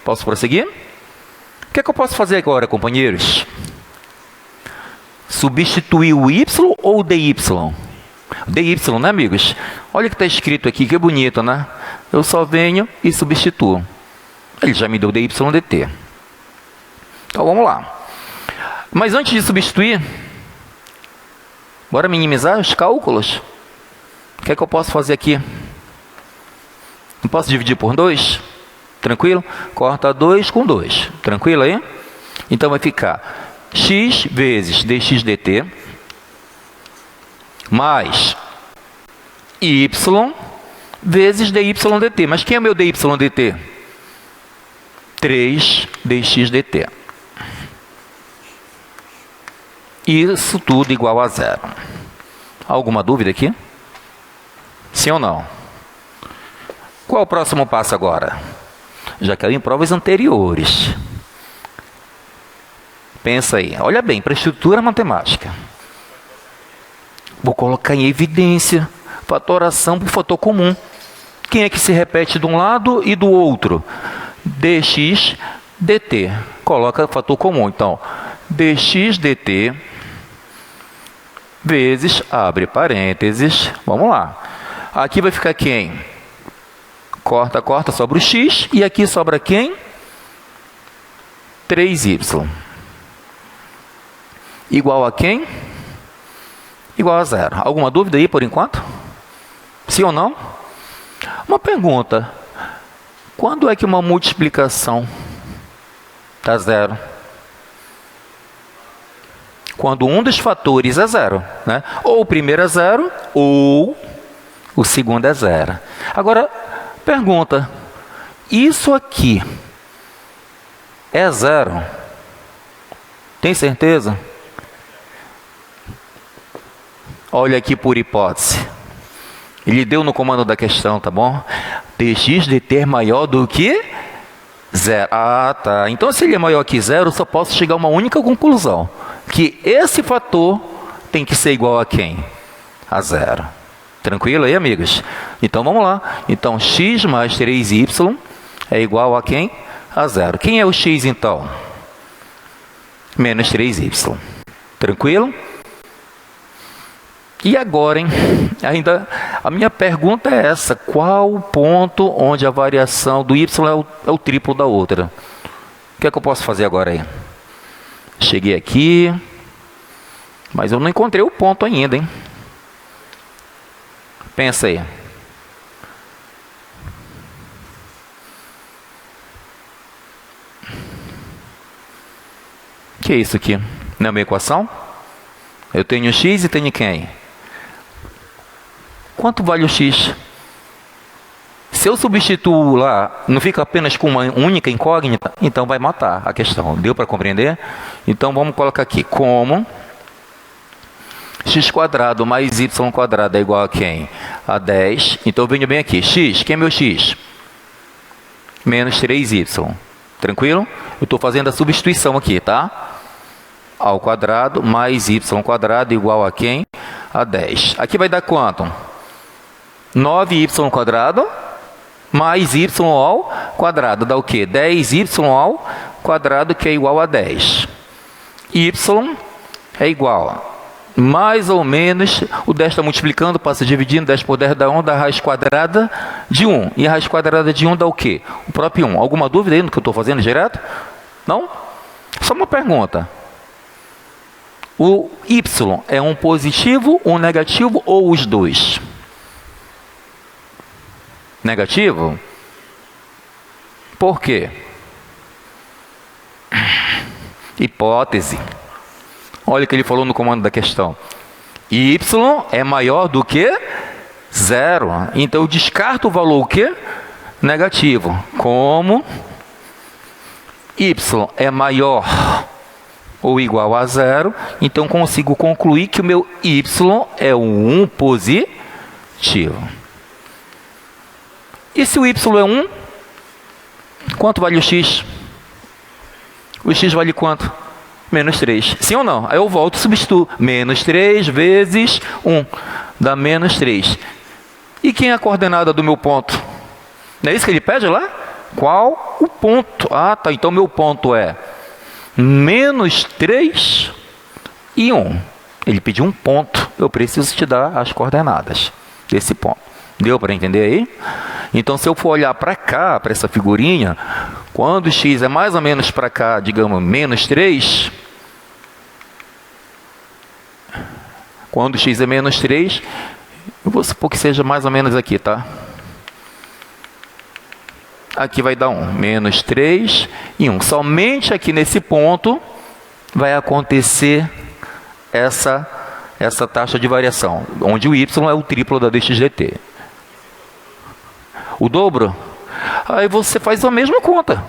Posso prosseguir? O que é que eu posso fazer agora, companheiros? Substituir o y ou o dy? dy, né, amigos? Olha o que está escrito aqui, que bonito, né? Eu só venho e substituo. Ele já me deu dy dt. Então, vamos lá. Mas antes de substituir, bora minimizar os cálculos? O que é que eu posso fazer aqui? Não posso dividir por 2? Tranquilo? Corta 2 com 2. Tranquilo aí? Então, vai ficar x vezes dx dt mais y vezes dy dt. Mas quem é meu dy dt? 3 dx dt. Isso tudo igual a 0. Alguma dúvida aqui? Sim ou não? Qual é o próximo passo agora? Já caiu em provas anteriores. Pensa aí. Olha bem, para a estrutura matemática. Vou colocar em evidência fatoração por fator comum. Quem é que se repete de um lado e do outro? Dx dt. Coloca fator comum. Então, dx dt vezes, abre parênteses, vamos lá. Aqui vai ficar quem? Corta, corta, sobra o x. E aqui sobra quem? 3y. Igual a quem? Igual a 0. Alguma dúvida aí por enquanto? Sim ou não? Uma pergunta. Quando é que uma multiplicação dá 0? Quando um dos fatores é 0, né? Ou o primeiro é 0, ou o segundo é 0. Agora, pergunta. Isso aqui é 0? Tem certeza? Olha aqui por hipótese. Ele deu no comando da questão, tá bom? Dx de t maior do que 0. Ah, tá. Então, se ele é maior que 0, eu só posso chegar a uma única conclusão. Que esse fator tem que ser igual a quem? A 0. Tranquilo aí, amigos? Então, vamos lá. Então, x mais 3y é igual a quem? A 0. Quem é o x, então? Menos 3y. Tranquilo? E agora, hein? Ainda a minha pergunta é essa: qual o ponto onde a variação do y é o triplo da outra? O que é que eu posso fazer agora aí? Cheguei aqui, mas eu não encontrei o ponto ainda, hein? Pensa aí. O que é isso aqui? Não é uma equação? Eu tenho x e tenho quem? Quanto vale o x? Se eu substituo lá, não fica apenas com uma única incógnita, então vai matar a questão. Deu para compreender? Então vamos colocar aqui como x² mais y² é igual a quem? A 10. Então eu venho bem aqui. X, quem é meu x? Menos 3y. Tranquilo? Eu estou fazendo a substituição aqui, tá? Ao quadrado mais y² igual a quem? A 10. Aqui vai dar quanto? 9y² mais y ao quadrado. Dá o quê? 10y ao quadrado, que é igual a 10. Y é igual a mais ou menos, o 10 está multiplicando, passa dividindo, 10 por 10 dá 1, dá raiz quadrada de 1. E a raiz quadrada de 1 dá o quê? O próprio 1. Alguma dúvida aí no que eu estou fazendo direto? Não? Só uma pergunta. O y é um positivo, um negativo ou os dois? Negativo? Por quê? Hipótese. Olha o que ele falou no comando da questão. Y é maior do que 0. Então eu descarto o valor o quê? Negativo. Como y é maior ou igual a 0, então consigo concluir que o meu y é um positivo. E se o y é 1, quanto vale o x? O x vale quanto? Menos 3. Sim ou não? Aí eu volto e substituo. Menos 3 vezes 1 dá menos 3. E quem é a coordenada do meu ponto? Não é isso que ele pede lá? Qual o ponto? Ah, tá. Então meu ponto é menos 3 e 1. Ele pediu um ponto. Eu preciso te dar as coordenadas desse ponto. Deu para entender aí? Então, se eu for olhar para cá, para essa figurinha, quando x é mais ou menos para cá, digamos, menos 3, quando x é menos 3, eu vou supor que seja mais ou menos aqui, tá? Aqui vai dar 1, menos 3 e 1. Somente aqui nesse ponto vai acontecer essa taxa de variação, onde o y é o triplo da dx dt. O dobro? Aí você faz a mesma conta.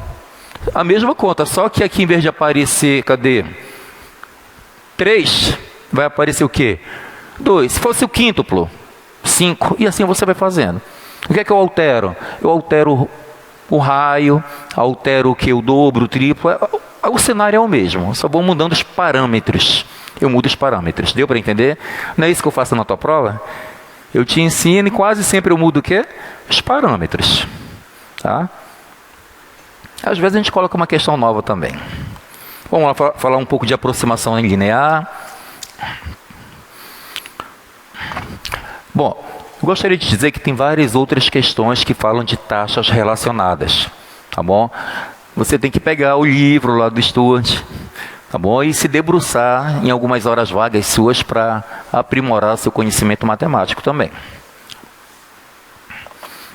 A mesma conta, só que aqui em vez de aparecer, cadê? 3, vai aparecer o quê? 2. Se fosse o quíntuplo, 5. E assim você vai fazendo. O que é que eu altero? Eu altero o raio, altero o que? O dobro, o triplo. O cenário é o mesmo, só vou mudando os parâmetros. Eu mudo os parâmetros. Deu para entender? Não é isso que eu faço na tua prova? Eu te ensino e quase sempre eu mudo o quê? Os parâmetros. Tá? Às vezes a gente coloca uma questão nova também. Vamos lá falar um pouco de aproximação linear. Bom, eu gostaria de dizer que tem várias outras questões que falam de taxas relacionadas. Tá bom? Você tem que pegar o livro lá do Stuart, tá bom? E se debruçar em algumas horas vagas suas para aprimorar seu conhecimento matemático também.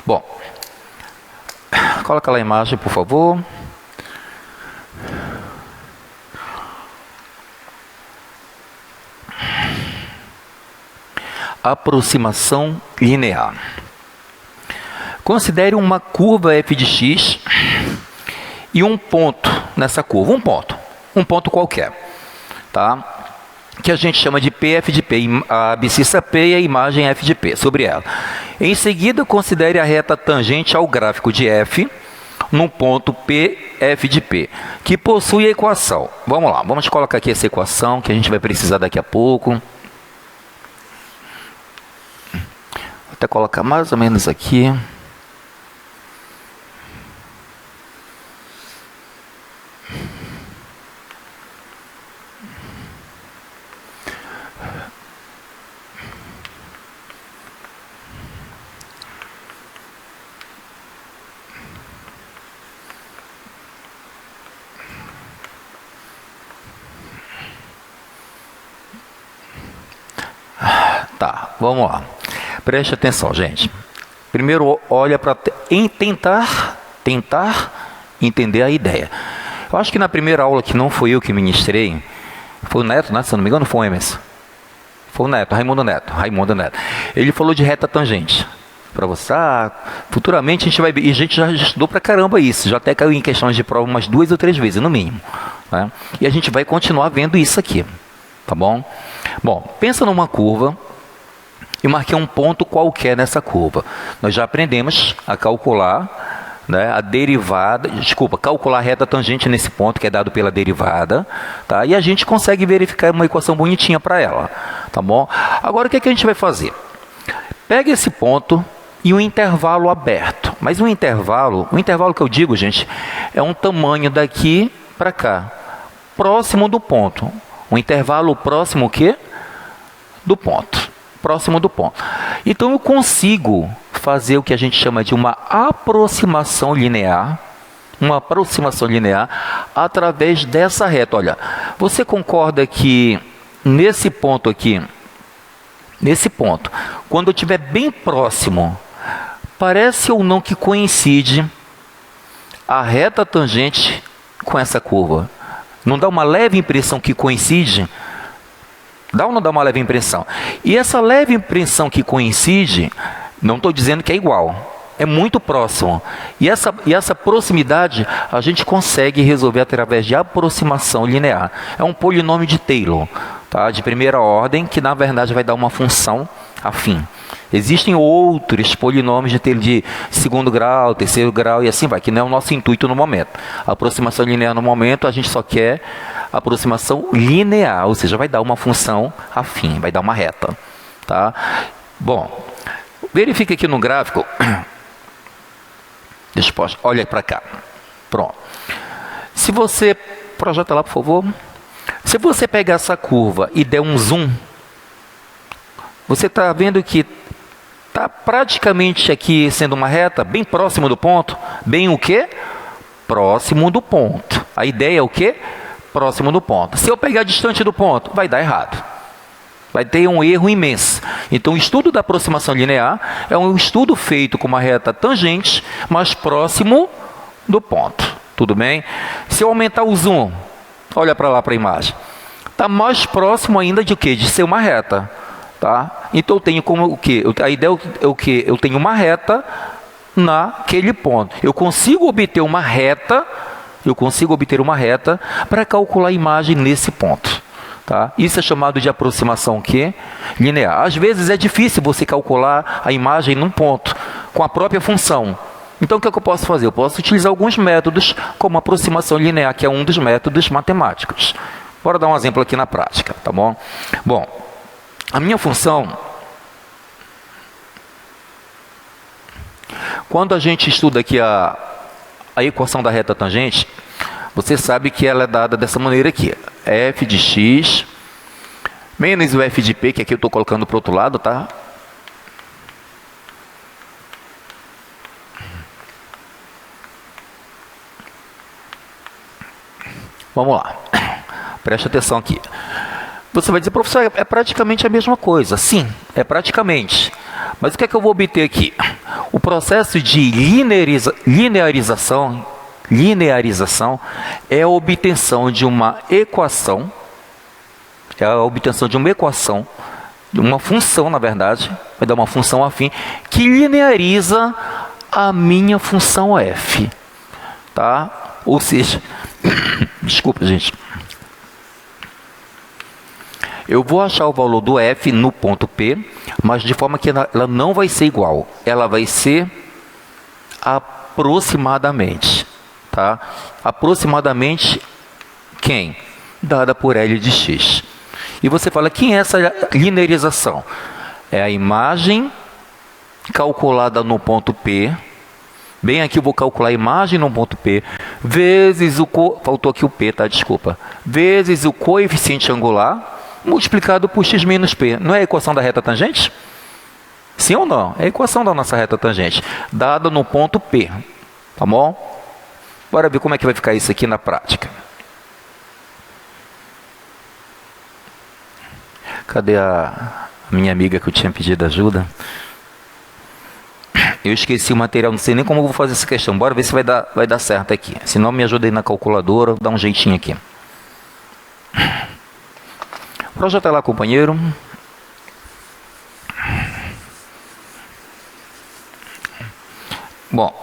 Bom, coloca lá a imagem, por favor. Aproximação linear. Considere uma curva f de x e um ponto nessa curva, um ponto qualquer, tá? que a gente chama de PF de P, a abscissa P e a imagem F de P sobre ela. Em seguida, considere a reta tangente ao gráfico de F, num ponto PF de P, que possui a equação. Vamos lá, vamos colocar aqui essa equação, que a gente vai precisar daqui a pouco. Vou até colocar mais ou menos aqui. Tá, vamos lá. Preste atenção, gente. Primeiro, olha para tentar entender a ideia. Eu acho que na primeira aula, que não foi eu que ministrei, foi o Neto, né? Se eu não me engano, foi o Emerson. Foi o Neto, Raimundo Neto. Ele falou de reta tangente. Para você, futuramente a gente vai ver. E a gente já estudou pra caramba isso. Já até caiu em questões de prova umas 2 ou 3 vezes, no mínimo. Né? E a gente vai continuar vendo isso aqui. Tá bom? Bom, pensa numa curva e marquei um ponto qualquer nessa curva. Nós já aprendemos a calcular, né, a derivada, calcular a reta tangente nesse ponto que é dado pela derivada, tá? E a gente consegue verificar uma equação bonitinha para ela, tá bom? Agora o que a gente vai fazer? Pega esse ponto e um intervalo aberto. Mas o intervalo que eu digo, gente, é um tamanho daqui para cá, próximo do ponto. Um intervalo próximo o quê? Do ponto. Próximo do ponto. Então eu consigo fazer o que a gente chama de uma aproximação linear. Uma aproximação linear através dessa reta. Olha, você concorda que nesse ponto aqui, nesse ponto, quando eu estiver bem próximo, parece ou não que coincide a reta tangente com essa curva? Não dá uma leve impressão que coincide? Dá ou não dá uma leve impressão? E essa leve impressão que coincide, não estou dizendo que é igual, é muito próximo. E essa proximidade a gente consegue resolver através de aproximação linear. É um polinômio de Taylor, tá? De primeira ordem, que na verdade vai dar uma função afim. Existem outros polinômios de Taylor de segundo grau, terceiro grau e assim vai, que não é o nosso intuito no momento. A aproximação linear no momento, a gente só quer aproximação linear, ou seja, vai dar uma função afim, vai dar uma reta. Tá? Bom, verifique aqui no gráfico. Olha para cá. Pronto. Se você, projeta lá por favor. Se você pegar essa curva e der um zoom, você está vendo que está praticamente aqui sendo uma reta, bem próximo do ponto. Bem o quê? Próximo do ponto. A ideia é o quê? Próximo do ponto. Se eu pegar distante do ponto, vai dar errado. Vai ter um erro imenso. Então, o estudo da aproximação linear é um estudo feito com uma reta tangente, mais próximo do ponto. Tudo bem? Se eu aumentar o zoom, olha para lá para a imagem. Está mais próximo ainda de quê? De ser uma reta. Tá? Então, eu tenho como o quê? A ideia é o quê? Eu tenho uma reta naquele ponto. Eu consigo obter uma reta para calcular a imagem nesse ponto. Tá? Isso é chamado de aproximação quê? Linear. Às vezes é difícil você calcular a imagem num ponto, com a própria função. Então o que eu posso fazer? Eu posso utilizar alguns métodos, como aproximação linear, que é um dos métodos matemáticos. Bora dar um exemplo aqui na prática, tá bom? Bom, a minha função, quando a gente estuda aqui a equação da reta tangente, você sabe que ela é dada dessa maneira aqui. F de x menos o F de P, que aqui eu estou colocando para o outro lado, tá? Vamos lá. Preste atenção aqui. Você vai dizer, professor, é praticamente a mesma coisa. Sim, é praticamente. Mas o que é que eu vou obter aqui? O processo de linearização é a obtenção de uma equação, de uma função, na verdade, vai dar uma função afim, que lineariza a minha função f. Tá? Ou seja, desculpa, gente. Eu vou achar o valor do f no ponto P, mas de forma que ela não vai ser igual. Ela vai ser aproximadamente. Tá? Aproximadamente quem? Dada por L de x. E você fala, quem é essa linearização? É a imagem calculada no ponto P. Bem aqui eu vou calcular a imagem no ponto P, vezes o... Faltou aqui o P, tá? Desculpa. Vezes o coeficiente angular, multiplicado por x menos P. Não é a equação da reta tangente? Sim ou não? É a equação da nossa reta tangente, dada no ponto P. Tá bom? Bora ver como é que vai ficar isso aqui na prática. Cadê a minha amiga que eu tinha pedido ajuda? Eu esqueci o material, não sei nem como eu vou fazer essa questão. Bora ver se vai dar certo aqui. Se não, me ajuda aí na calculadora, dá um jeitinho aqui. Projeta lá, companheiro. Bom,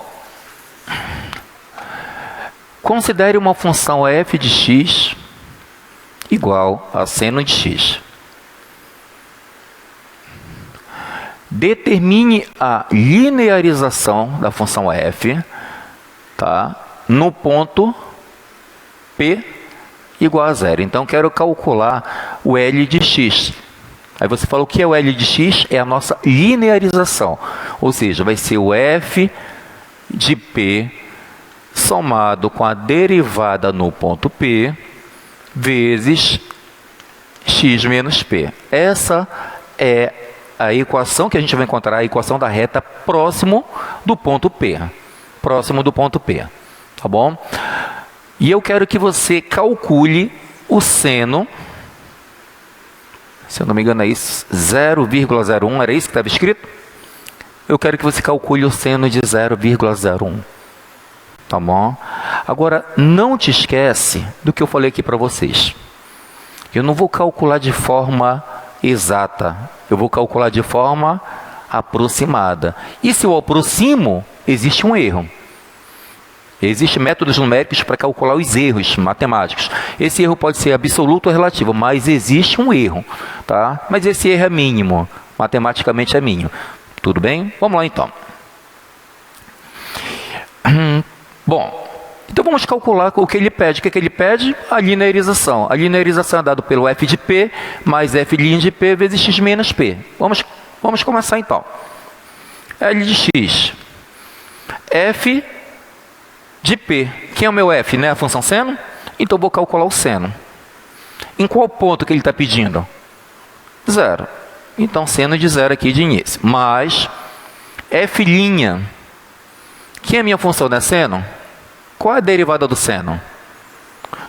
considere uma função f de x igual a seno de x. Determine a linearização da função f, tá, no ponto P igual a zero. Então, quero calcular o L de x. Aí você fala, o que é o L de x? É a nossa linearização. Ou seja, vai ser o f de P somado com a derivada no ponto P vezes x menos P. Essa é a equação que a gente vai encontrar, a equação da reta próximo do ponto P. Próximo do ponto P. Tá bom? E eu quero que você calcule o seno, se eu não me engano é isso, 0,01, era isso que estava escrito? Eu quero que você calcule o seno de 0,01. Tá bom? Agora, não te esquece do que eu falei aqui para vocês. Eu não vou calcular de forma exata. Eu vou calcular de forma aproximada. E se eu aproximo, existe um erro. Existem métodos numéricos para calcular os erros matemáticos. Esse erro pode ser absoluto ou relativo, mas existe um erro. Tá? Mas esse erro é mínimo. Matematicamente é mínimo. Tudo bem? Vamos lá então. Bom, então vamos calcular o que ele pede. O que ele pede? A linearização. A linearização é dada pelo f de P mais f' de P vezes x menos P. Vamos começar então. L de x. F de P. Quem é o meu f, né? A função seno? Então eu vou calcular o seno. Em qual ponto que ele está pedindo? Zero. Então seno de zero aqui de início. Mais f'. Quem é a minha função, né? Seno? Qual é a derivada do seno?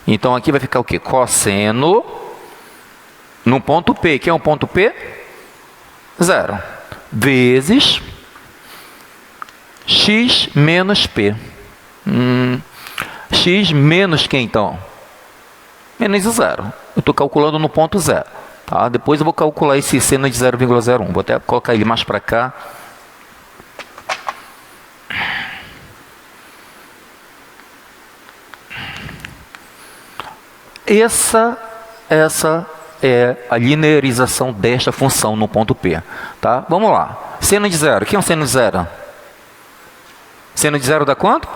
Então aqui vai ficar o quê? Cosseno no ponto P. Quem é o ponto P? Zero. Vezes x menos P. X menos quem então? Menos zero. Eu estou calculando no ponto zero. Tá? Depois eu vou calcular esse seno de 0,01. Vou até colocar ele mais para cá. Essa é a linearização desta função no ponto P. Tá? Vamos lá. Seno de zero. Quem é o seno de zero? Seno de zero dá quanto?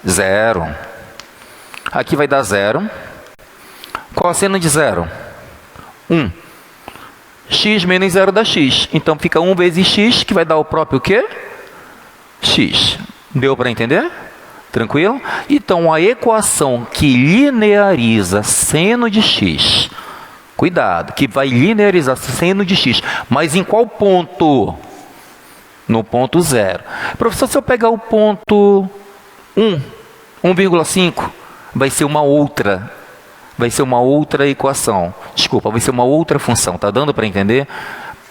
Zero. Aqui vai dar zero. Qual é o seno de zero? 1. X menos zero dá x. Então fica 1 vezes x, que vai dar o próprio quê? X. Deu para entender? Tranquilo? Então, a equação que lineariza seno de x, cuidado, que vai linearizar seno de x, mas em qual ponto? No ponto zero. Professor, se eu pegar o ponto 1, 1,5, vai ser uma outra equação. Desculpa, vai ser uma outra função. Tá dando para entender?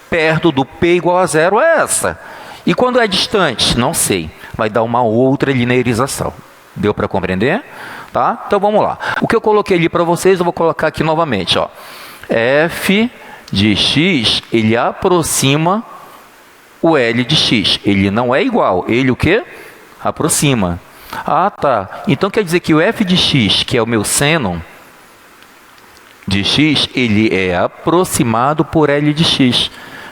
Perto do P igual a zero é essa. E quando é distante? Não sei. Vai dar uma outra linearização. Deu para compreender? Tá? Então vamos lá. O que eu coloquei ali para vocês, eu vou colocar aqui novamente. Ó. F de x, ele aproxima o L de x. Ele não é igual. Ele o quê? Aproxima. Ah, tá. Então quer dizer que o f de x, que é o meu seno, de x, ele é aproximado por L de x.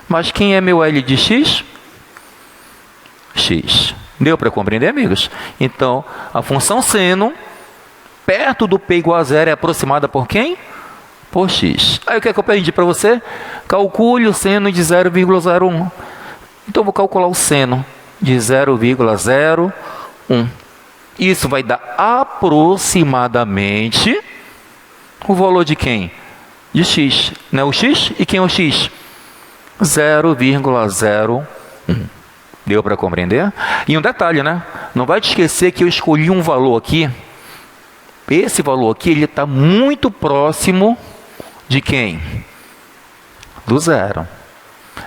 Mas quem é meu L de x? X. Deu para compreender, amigos? Então, a função seno, perto do p igual a zero, é aproximada por quem? Por x. Aí o que é que eu pedi para você? Calcule o seno de 0,01. Então, eu vou calcular o seno de 0,01. Isso vai dar aproximadamente o valor de quem? De x. Não é o x? E quem é o x? 0,01. Deu para compreender? E um detalhe, né? Não vai te esquecer que eu escolhi um valor aqui. Esse valor aqui, ele está muito próximo de quem? Do zero.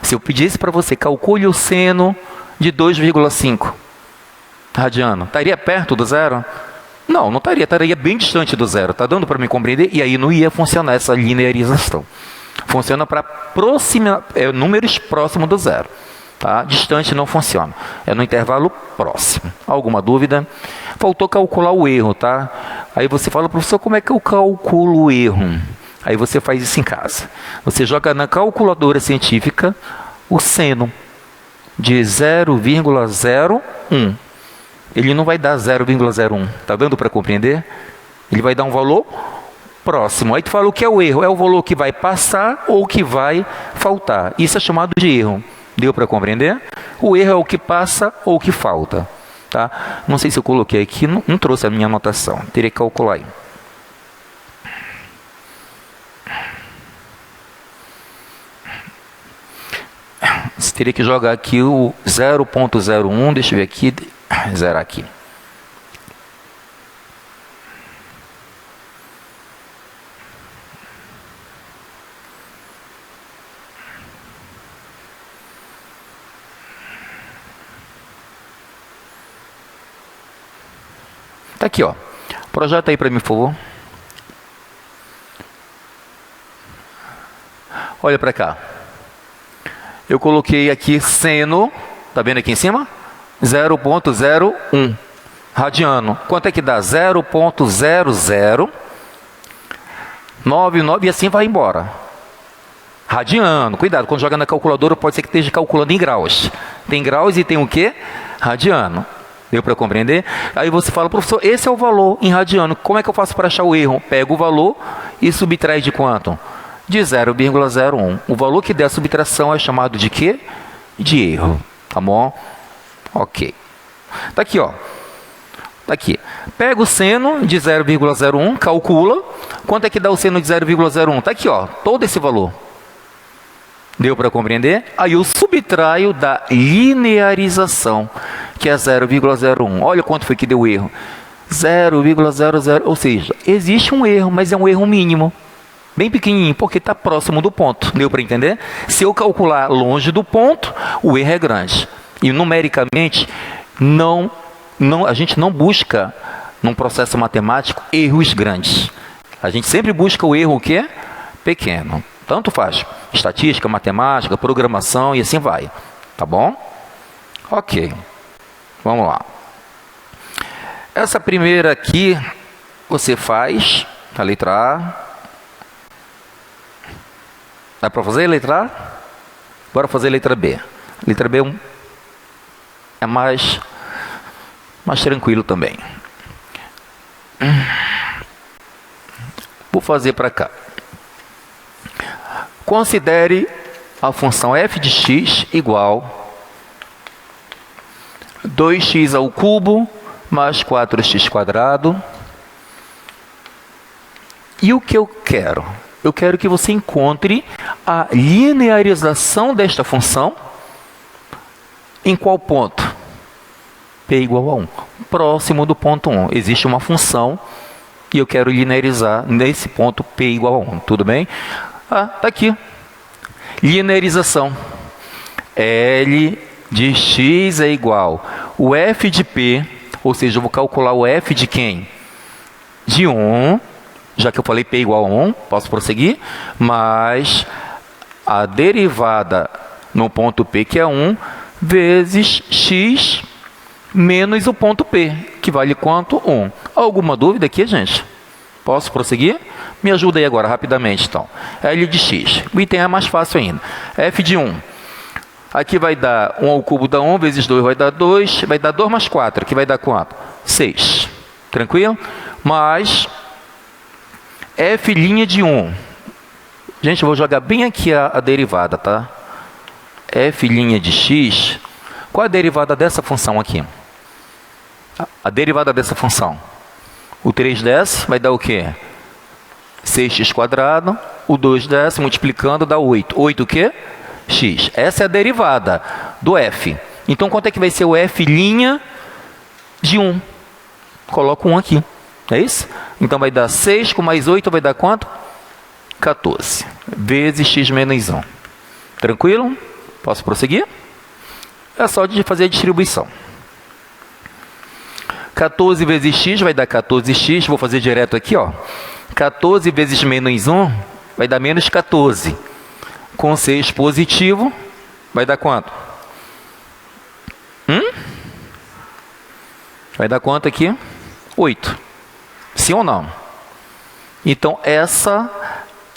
Se eu pedisse para você, calcule o seno de 2,5 radiano, estaria perto do zero? Não, não estaria, estaria bem distante do zero. Está dando para me compreender? E aí não ia funcionar essa linearização. Funciona para números próximos do zero. Tá? Distante não funciona. É no intervalo próximo. Alguma dúvida? Faltou calcular o erro, tá? Aí você fala, professor, como é que eu calculo o erro? Aí você faz isso em casa. Você joga na calculadora científica o seno de 0,01. Ele não vai dar 0,01. Tá dando para compreender? Ele vai dar um valor próximo. Aí tu fala o que é o erro? É o valor que vai passar ou que vai faltar. Isso é chamado de erro. Deu para compreender? O erro é o que passa ou o que falta. Tá? Não sei se eu coloquei aqui, não trouxe a minha anotação. Teria que calcular aí. Você teria que jogar aqui o 0,01. Deixa eu ver aqui. Zerar aqui. Tá aqui, ó. Projeta aí para mim, por favor. Olha para cá. Eu coloquei aqui seno, tá vendo aqui em cima? 0,01 radiano. Quanto é que dá? 0,0099 e assim vai embora. Radiano. Cuidado, quando joga na calculadora pode ser que esteja calculando em graus. Tem graus e tem o quê? Radiano. Deu para compreender? Aí você fala, professor, esse é o valor em radiano. Como é que eu faço para achar o erro? Pega o valor e subtrai de quanto? De 0,01. O valor que der a subtração é chamado de quê? De erro. Tá bom? Ok. Tá aqui, ó. Tá aqui. Pega o seno de 0,01, calcula. Quanto é que dá o seno de 0,01? Tá aqui, ó. Todo esse valor. Deu para compreender? Aí eu subtraio da linearização, que é 0,01. Olha quanto foi que deu o erro. 0,00. Ou seja, existe um erro, mas é um erro mínimo. Bem pequenininho, porque está próximo do ponto. Deu para entender? Se eu calcular longe do ponto, o erro é grande. E numericamente, a gente não busca, num processo matemático, erros grandes. A gente sempre busca o erro que é pequeno. Tanto faz. Estatística, matemática, programação e assim vai. Tá bom? Ok. Vamos lá. Essa primeira aqui, você faz a letra A. Dá para fazer a letra A? Bora fazer a letra B. Letra B é mais tranquilo também. Vou fazer para cá. Considere a função f de x igual 2x ao cubo mais 4x quadrado. E o que eu quero? Eu quero que você encontre a linearização desta função em qual ponto? P igual a 1. Próximo do ponto 1. Existe uma função e eu quero linearizar nesse ponto P igual a 1. Tudo bem? Ah, tá aqui. Linearização. L de x é igual o f de P, ou seja, eu vou calcular o f de quem? De 1, já que eu falei P igual a 1, posso prosseguir, mais a derivada no ponto P, que é 1, vezes x menos o ponto P, que vale quanto? 1. Alguma dúvida aqui, gente? Posso prosseguir? Me ajuda aí agora, rapidamente, então. L de x. O item é mais fácil ainda. F de 1. Aqui vai dar 1 ao cubo dá 1, vezes 2 vai dar 2. Vai dar 2 mais 4, que vai dar quanto? 6. Tranquilo? Mais F' de 1. Gente, eu vou jogar bem aqui a derivada, tá? F' de x. Qual é a derivada dessa função aqui? A derivada dessa função. O 3 vai dar o quê? 6x². O 2 multiplicando dá 8. 8 o quê? X. Essa é a derivada do f. Então, quanto é que vai ser o f' de 1? Coloco 1 aqui. É isso? Então, vai dar 6 com mais 8 vai dar quanto? 14. Vezes x menos 1. Tranquilo? Posso prosseguir? É só de fazer a distribuição. 14 vezes x vai dar 14x. Vou fazer direto aqui, ó. 14 vezes menos 1 vai dar menos 14. Com 6 positivo, vai dar quanto? Vai dar quanto aqui? 8. Sim ou não? Então, essa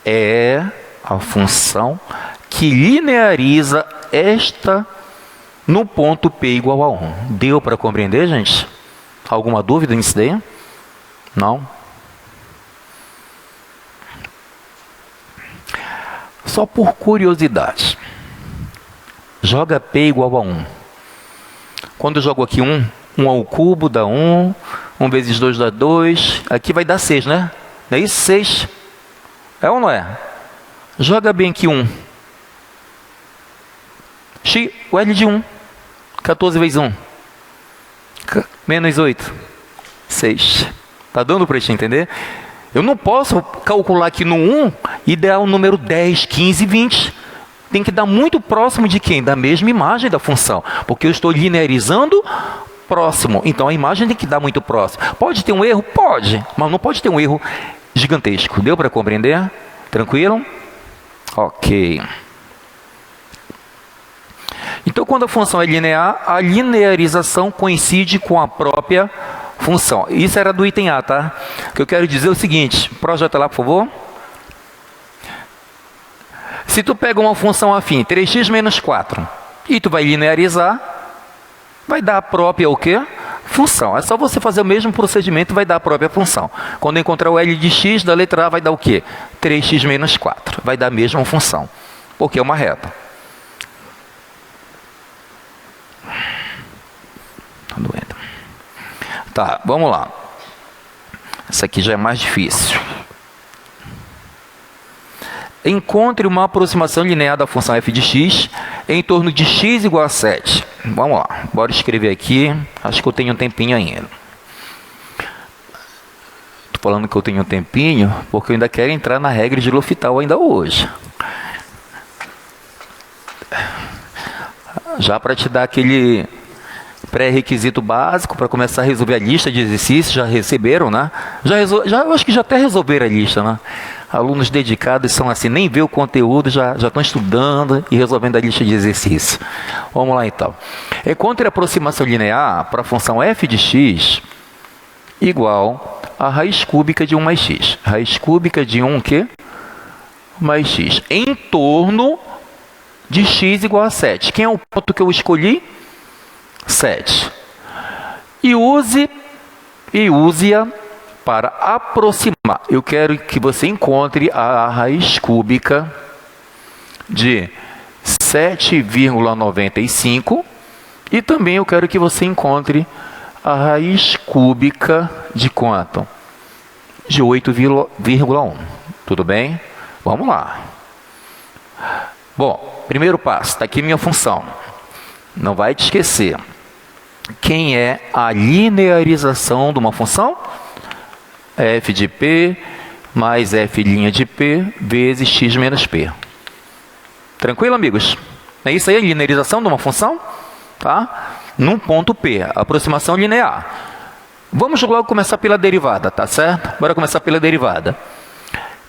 é a função que lineariza esta no ponto P igual a 1. Deu para compreender, gente? Alguma dúvida nisso daí? Não? Só por curiosidade. Joga P igual a 1. Quando eu jogo aqui 1, 1 ao cubo dá 1. 1 vezes 2 dá 2. Aqui vai dar 6, né? Não é isso? 6. É ou não é? Joga bem aqui 1. X, o L de 1. 14 vezes 1. Menos 8. 6. Tá dando para a gente entender? Eu não posso calcular aqui no 1 e dar o número 10, 15, 20. Tem que dar muito próximo de quem? Da mesma imagem da função. Porque eu estou linearizando próximo. Então a imagem tem que dar muito próximo. Pode ter um erro? Pode. Mas não pode ter um erro gigantesco. Deu para compreender? Tranquilo? Ok. Então, quando a função é linear, a linearização coincide com a própria função. Isso era do item A, tá? O que eu quero dizer é o seguinte. Projeta lá, por favor. Se tu pega uma função afim, 3x menos 4, e tu vai linearizar, vai dar a própria o quê? Função. É só você fazer o mesmo procedimento e vai dar a própria função. Quando encontrar o L de x da letra A, vai dar o quê? 3x menos 4. Vai dar a mesma função, porque é uma reta. Tá doendo. Tá, vamos lá. Essa aqui já é mais difícil. Encontre uma aproximação linear da função f de x em torno de x igual a 7. Vamos lá, bora escrever aqui. Acho que eu tenho um tempinho ainda. Estou falando que eu tenho um tempinho porque eu ainda quero entrar na regra de L'Hopital ainda hoje. Já para te dar aquele pré-requisito básico para começar a resolver a lista de exercícios. Já receberam, né? Eu acho que já até resolveram a lista, né? Alunos dedicados são assim, nem vê o conteúdo, já estão estudando e resolvendo a lista de exercícios. Vamos lá então. Encontre a aproximação linear para a função f de x igual a raiz cúbica de 1 mais x. Raiz cúbica de 1 quê? Mais x. Em torno de x igual a 7. Quem é o ponto que eu escolhi? 7. E use-a para aproximar. Eu quero que você encontre a raiz cúbica de 7,95 e também eu quero que você encontre a raiz cúbica de quanto? De 8,1. Tudo bem? Vamos lá. Bom, primeiro passo, está aqui minha função. Não vai te esquecer. Quem é a linearização de uma função? F de P mais F' de P vezes x menos P. Tranquilo, amigos? É isso aí, a linearização de uma função? Tá? Num ponto P, aproximação linear. Vamos logo começar pela derivada, tá certo? Bora começar pela derivada.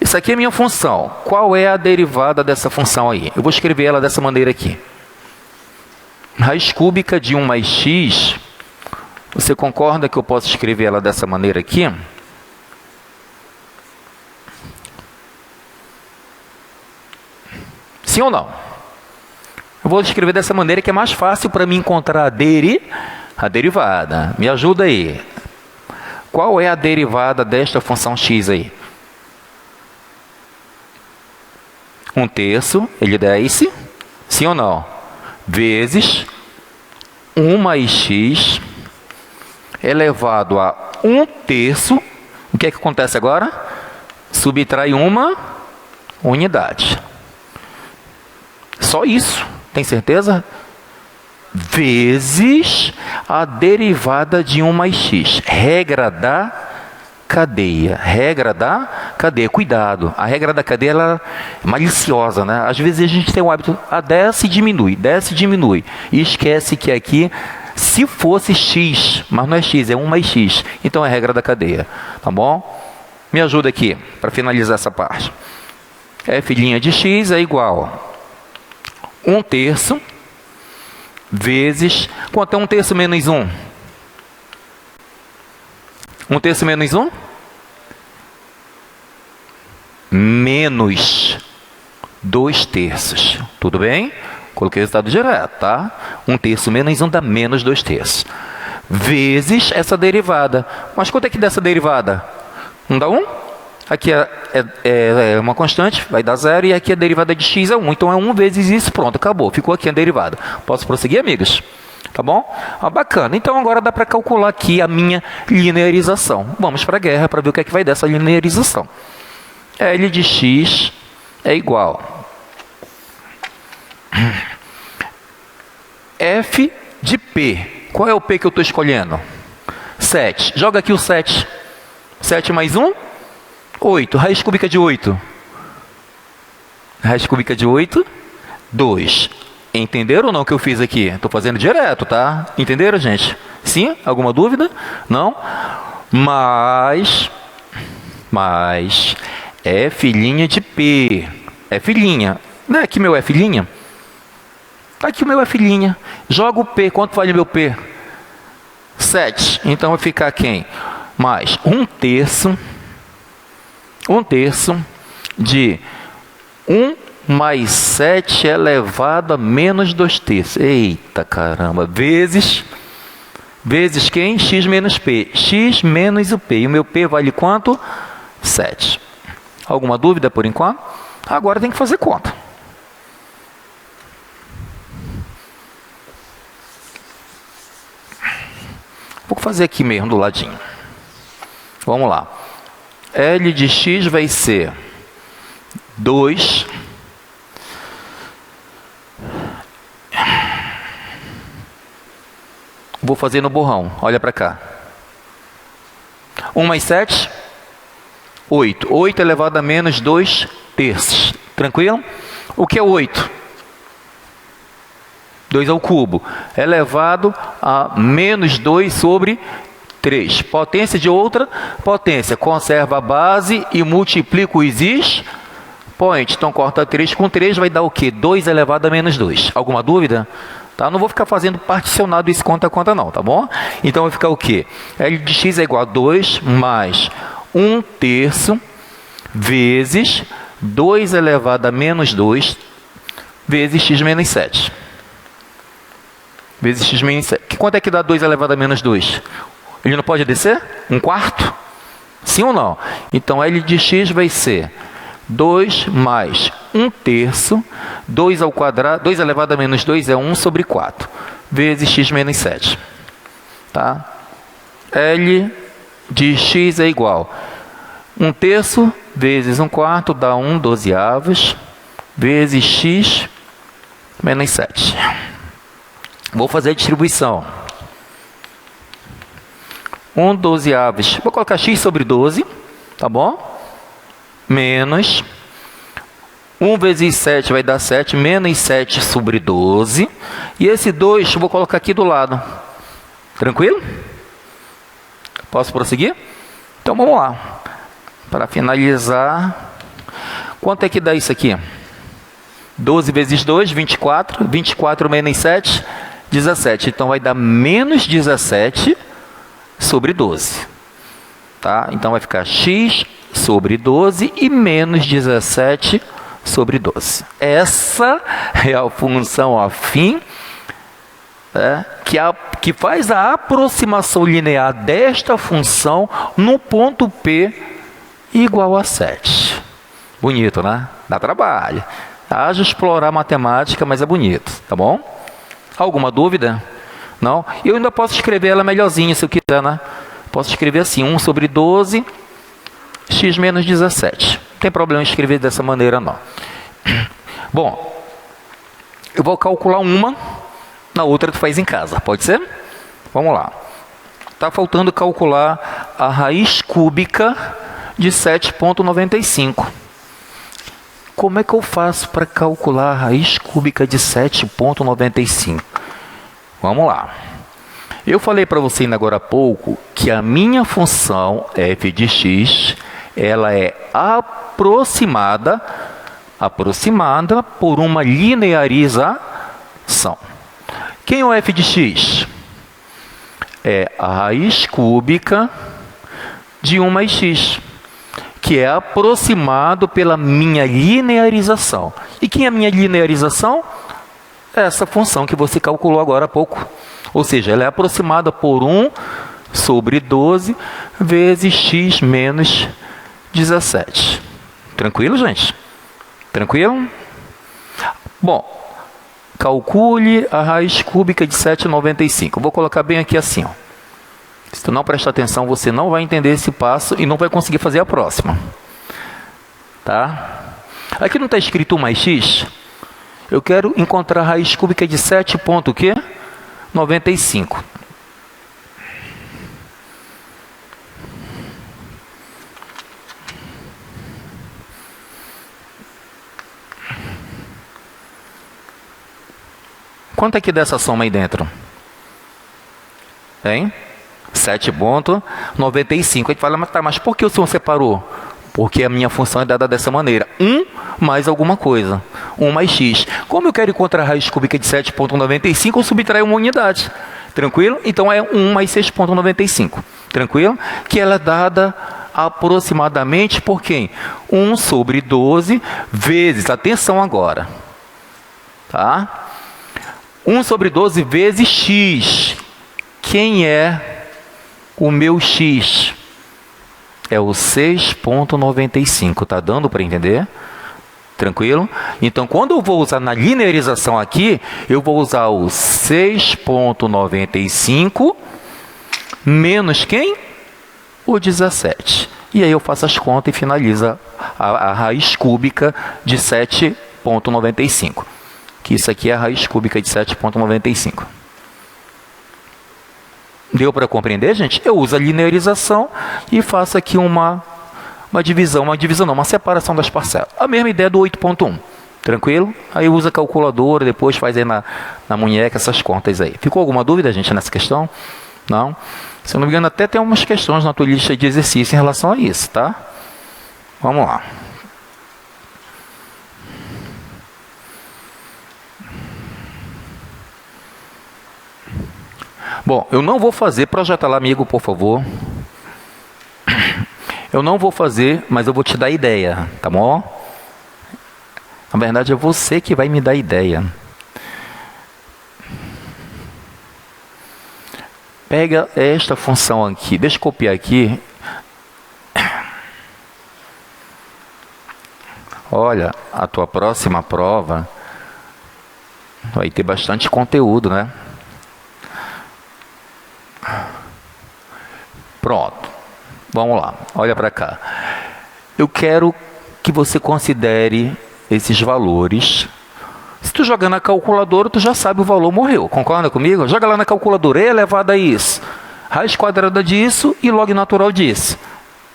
Isso aqui é minha função. Qual é a derivada dessa função aí? Eu vou escrever ela dessa maneira aqui. Raiz cúbica de 1 mais x. Você concorda que eu posso escrever ela dessa maneira aqui? Sim ou não? Eu vou escrever dessa maneira que é mais fácil para mim encontrar a derivada. Me ajuda aí. Qual é a derivada desta função x aí? 1/3, ele desce, sim ou não? Vezes 1 mais x elevado a 1/3. O que é que acontece agora? Subtrai uma unidade. Só isso, tem certeza? Vezes a derivada de 1 mais x. Regra da cadeia. Regra da cadeia. Cuidado, a regra da cadeia ela é maliciosa, né? Às vezes a gente tem o hábito, desce e diminui, e esquece que aqui, se fosse x, mas não é x, é 1 mais x, então é a regra da cadeia, tá bom? Me ajuda aqui, para finalizar essa parte. F' de x é igual a 1/3 vezes... Quanto é 1/3 menos 1? 1/3 menos 1? Menos 2/3. Tudo bem? Coloquei o resultado direto, tá? 1/3 menos 1 dá menos 2/3. Vezes essa derivada. Mas quanto é que dá essa derivada? Não dá 1? Aqui é uma constante, vai dar 0. E aqui a derivada de x é 1. Então é 1 vezes isso, pronto, acabou. Ficou aqui a derivada. Posso prosseguir, amigos? Tá bom? Bacana. Então agora dá para calcular aqui a minha linearização. Vamos para a guerra para ver o que é que vai dar essa linearização. L de x é igual F de P. Qual é o P que eu estou escolhendo? 7. Joga aqui o 7. 7 mais 1? 8. Raiz cúbica de 8. Raiz cúbica de 8? 2. Entenderam ou não o que eu fiz aqui? Estou fazendo direto, tá? Entenderam, gente? Sim? Alguma dúvida? Não? Mas F' de P. F'. Não é aqui meu F'? Está aqui o meu F'. Joga o P. Quanto vale meu P? 7. Então vai ficar quem? Mais 1/3. 1/3 de 1 mais 7 elevado a menos 2/3. Eita caramba. Vezes quem? X menos P. X menos o P. E o meu P vale quanto? 7. Alguma dúvida por enquanto? Agora tem que fazer conta. Vou fazer aqui mesmo do ladinho. Vamos lá. L de x vai ser 2 vou fazer no borrão, olha para cá. 1 mais 7, 8. 8 elevado a menos 2/3. Tranquilo? O que é 8? 2 ao cubo. Elevado a menos 2 sobre 3. Potência de outra potência. Conserva a base e multiplica os expoentes. Então, corta 3 com 3, vai dar o quê? 2 elevado a menos 2. Alguma dúvida? Tá? Não vou ficar fazendo particionado isso conta a conta não, tá bom? Então, vai ficar o quê? L de x é igual a 2 mais 1/3 vezes 2 elevado a menos 2 vezes x menos 7. Vezes x menos 7. Quanto é que dá 2 elevado a menos 2? Ele não pode descer? 1/4? Sim ou não? Então, L de x vai ser 2 mais 1/3, 2 ao quadrado, 2 elevado a menos 2 é 1 sobre 4, vezes x menos 7. Tá? L de x é igual a 1/3 vezes 1/4 dá 1/12, vezes x menos 7. Vou fazer a distribuição. 1/12. Vou colocar x sobre 12, tá bom? Menos 1 vezes 7 vai dar 7, menos 7 sobre 12. E esse 2 eu vou colocar aqui do lado. Tranquilo? Posso prosseguir? Então vamos lá. Para finalizar, quanto é que dá isso aqui? 12 vezes 2, 24. 24 menos 7, 17. Então vai dar menos 17 sobre 12. Tá? Então vai ficar x sobre 12 e menos 17 sobre 12. Essa é a função afim, que faz a aproximação linear desta função no ponto P igual a 7. Bonito, né? Dá trabalho. Haja explorar matemática, mas é bonito, tá bom? Alguma dúvida? Não? Eu ainda posso escrever ela melhorzinha, se eu quiser, né? Posso escrever assim, 1 sobre 12, x menos 17. Não tem problema em escrever dessa maneira, não. Bom, eu vou calcular uma, na outra tu faz em casa, pode ser? Vamos lá. Está faltando calcular a raiz cúbica de 7,95. Como é que eu faço para calcular a raiz cúbica de 7,95? Vamos lá. Eu falei para você ainda agora há pouco que a minha função f de x, ela é aproximada por uma linearização. Quem é o f de x? É a raiz cúbica de 1 mais x, que é aproximado pela minha linearização. E quem é a minha linearização? Essa função que você calculou agora há pouco. Ou seja, ela é aproximada por 1 sobre 12 vezes x menos 17. Tranquilo, gente? Tranquilo? Bom, calcule a raiz cúbica de 7,95. Vou colocar bem aqui assim, ó. Se tu não prestar atenção, você não vai entender esse passo e não vai conseguir fazer a próxima. Tá? Aqui não está escrito 1 mais x. Eu quero encontrar a raiz cúbica de 7,95. Quanto é que dessa soma aí dentro? Hein? 7,95. A gente fala, mas por que o senhor separou? Porque a minha função é dada dessa maneira. 1 mais alguma coisa. 1 mais x. Como eu quero encontrar a raiz cúbica de 7,95, eu subtraio uma unidade. Tranquilo? Então é 1 mais 6,95. Tranquilo? Que ela é dada aproximadamente por quem? 1 sobre 12 vezes, atenção agora. Tá? 1 sobre 12 vezes x. Quem é o meu x? É o 6,95. Tá dando para entender? Tranquilo? Então, quando eu vou usar na linearização aqui, eu vou usar o 6,95 menos quem? O 17. E aí eu faço as contas e finaliza a raiz cúbica de 7,95. Que isso aqui é a raiz cúbica de 7,95. Deu para compreender, gente? Eu uso a linearização e faço aqui uma separação das parcelas. A mesma ideia do 8,1. Tranquilo? Aí usa a calculadora, depois faz aí na munheca essas contas aí. Ficou alguma dúvida, gente, nessa questão? Não? Se eu não me engano, até tem algumas questões na tua lista de exercício em relação a isso, tá? Vamos lá. Bom, eu não vou fazer, projeta lá, amigo, por favor. Eu não vou fazer, mas eu vou te dar ideia, tá bom? Na verdade, é você que vai me dar ideia. Pega esta função aqui, deixa eu copiar aqui. Olha, a tua próxima prova vai ter bastante conteúdo, né? Pronto, vamos lá, olha para cá. Eu quero que você considere esses valores. Se tu jogar na calculadora, tu já sabe o valor, morreu. Concorda comigo? Joga lá na calculadora, e elevado a isso, raiz quadrada disso e log natural disso.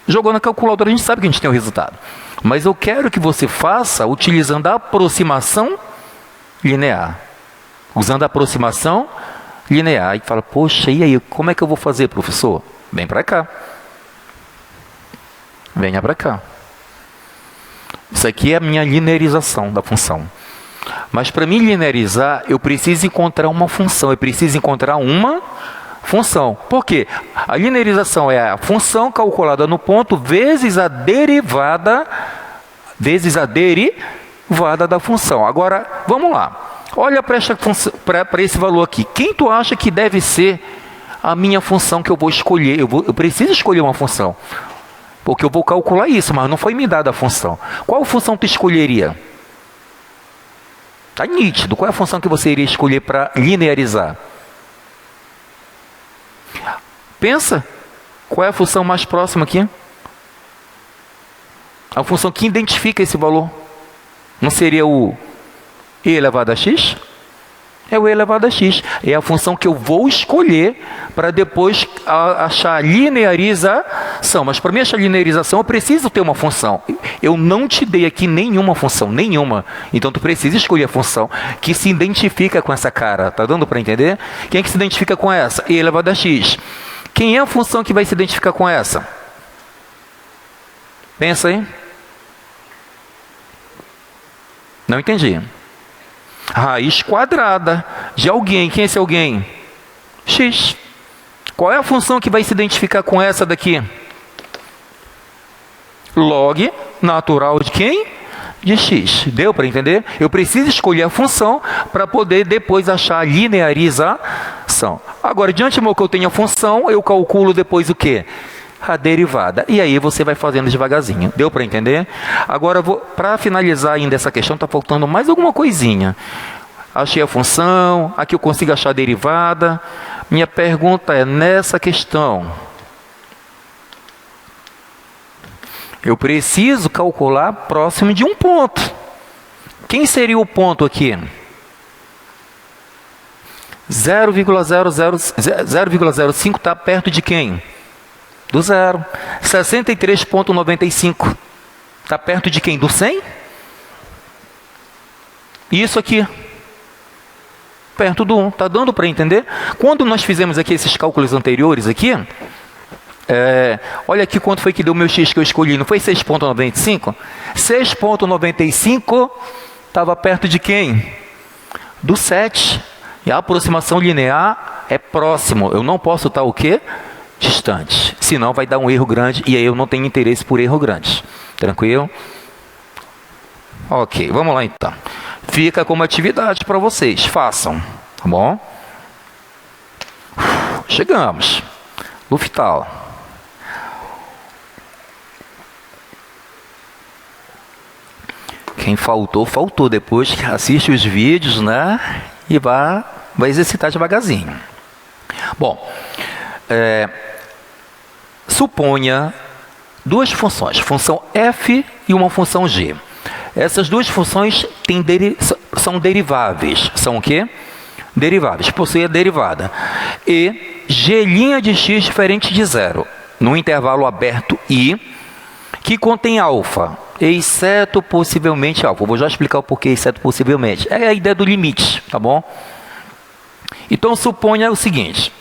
Jogou na calculadora, a gente sabe que a gente tem o resultado. Mas eu quero que você faça utilizando a aproximação linear. Usando a aproximação linear. E fala, poxa, e aí, como é que eu vou fazer, professor? Vem para cá. Venha para cá. Isso aqui é a minha linearização da função. Mas para mim linearizar, eu preciso encontrar uma função. Eu preciso encontrar uma função. Por quê? A linearização é a função calculada no ponto vezes a derivada, vezes a derivada derivada da função. Agora, vamos lá. Olha para esse valor aqui. Quem tu acha que deve ser a minha função que eu vou escolher? Eu preciso escolher uma função, porque eu vou calcular isso, mas não foi me dada a função. Qual função tu escolheria? Está nítido. Qual é a função que você iria escolher para linearizar? Pensa. Qual é a função mais próxima aqui? A função que identifica esse valor. Não seria o e elevado a x? É o e elevado a x. É a função que eu vou escolher para depois achar linearização. Mas para mim achar linearização, eu preciso ter uma função. Eu não te dei aqui nenhuma função, nenhuma. Então tu precisa escolher a função que se identifica com essa cara. Tá dando para entender? Quem é que se identifica com essa? E elevado a x. Quem é a função que vai se identificar com essa? Pensa aí. Não entendi. Raiz quadrada de alguém. Quem é esse alguém? X. Qual é a função que vai se identificar com essa daqui? Log natural de quem? De x. Deu para entender? Eu preciso escolher a função para poder depois achar a linearização. Agora, de antemão que eu tenho a função, eu calculo depois o quê? A derivada. E aí você vai fazendo devagarzinho. Deu para entender? Agora, para finalizar ainda essa questão, está faltando mais alguma coisinha. Achei a função, aqui eu consigo achar a derivada. Minha pergunta é, nessa questão, eu preciso calcular próximo de um ponto. Quem seria o ponto aqui? 0,05 está perto de quem? Do zero. 63,95 está perto de quem? Do 100? Isso aqui. Perto do 1. Está dando para entender? Quando nós fizemos aqui esses cálculos anteriores aqui, olha aqui quanto foi que deu o meu x que eu escolhi. Não foi 6,95? 6,95 estava perto de quem? Do 7. E a aproximação linear é próximo. Eu não posso estar o quê? Distante. Senão vai dar um erro grande e aí eu não tenho interesse por erro grande. Tranquilo? Ok, vamos lá então. Fica como atividade para vocês. Façam. Tá bom? Chegamos. Luftal. Quem faltou, faltou. Depois assiste os vídeos, né? E vai exercitar devagarzinho. Bom, suponha duas funções, função f e uma função g. Essas duas funções são deriváveis. São o quê? Deriváveis. Possuem a derivada. E g' de x diferente de zero, no intervalo aberto I, que contém alfa, exceto possivelmente alfa. Eu vou já explicar o porquê exceto possivelmente. É a ideia do limite, tá bom? Então suponha o seguinte,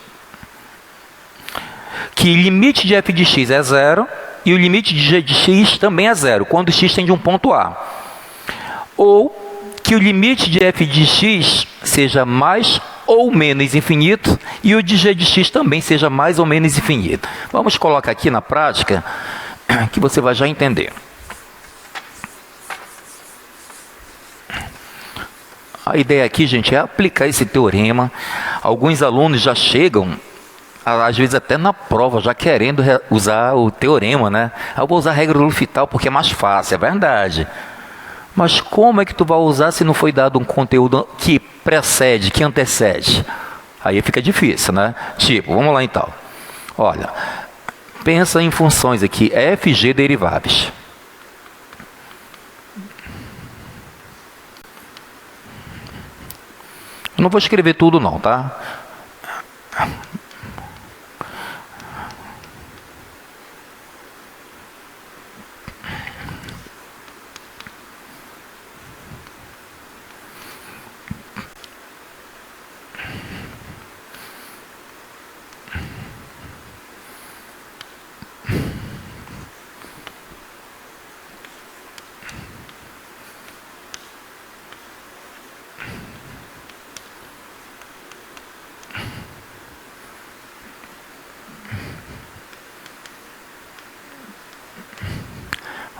que limite de f de x é zero e o limite de g de x também é zero, quando x tem de um ponto A. Ou que o limite de f de x seja mais ou menos infinito e o de g de x também seja mais ou menos infinito. Vamos colocar aqui na prática, que você vai já entender. A ideia aqui, gente, é aplicar esse teorema. Alguns alunos já chegam, às vezes até na prova, já querendo usar o teorema, né? Eu vou usar a regra do L'Hopital porque é mais fácil, é verdade. Mas como é que tu vai usar se não foi dado um conteúdo que precede, que antecede? Aí fica difícil, né? Tipo, vamos lá então. Olha, pensa em funções aqui, f, g deriváveis. Eu não vou escrever tudo não, tá?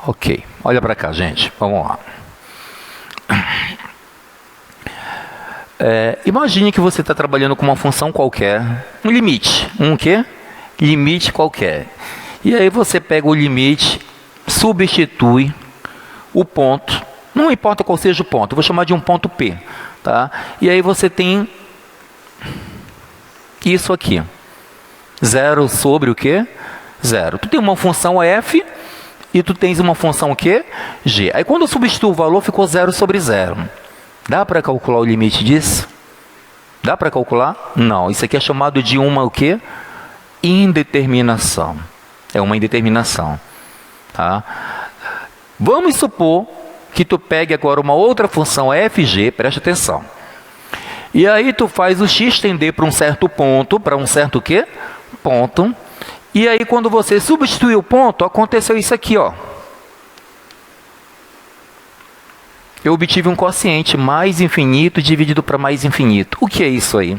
Ok, olha para cá, gente, vamos lá. Imagine que você está trabalhando com uma função qualquer, um limite, um quê? Limite qualquer. E aí você pega o limite, substitui o ponto, não importa qual seja o ponto, eu vou chamar de um ponto P, tá? E aí você tem isso aqui, 0 sobre o quê? 0. Tu tem uma função f e tu tens uma função o quê? G. Aí quando eu substituo o valor, ficou 0 sobre 0. Dá para calcular o limite disso? Dá para calcular? Não. Isso aqui é chamado de uma o quê? Indeterminação. É uma indeterminação. Tá? Vamos supor que tu pegue agora uma outra função fg, preste atenção. E aí tu faz o x tender para um certo ponto, para um certo o quê? Ponto. E aí quando você substituir o ponto, aconteceu isso aqui, ó. Eu obtive um quociente mais infinito dividido para mais infinito. O que é isso aí?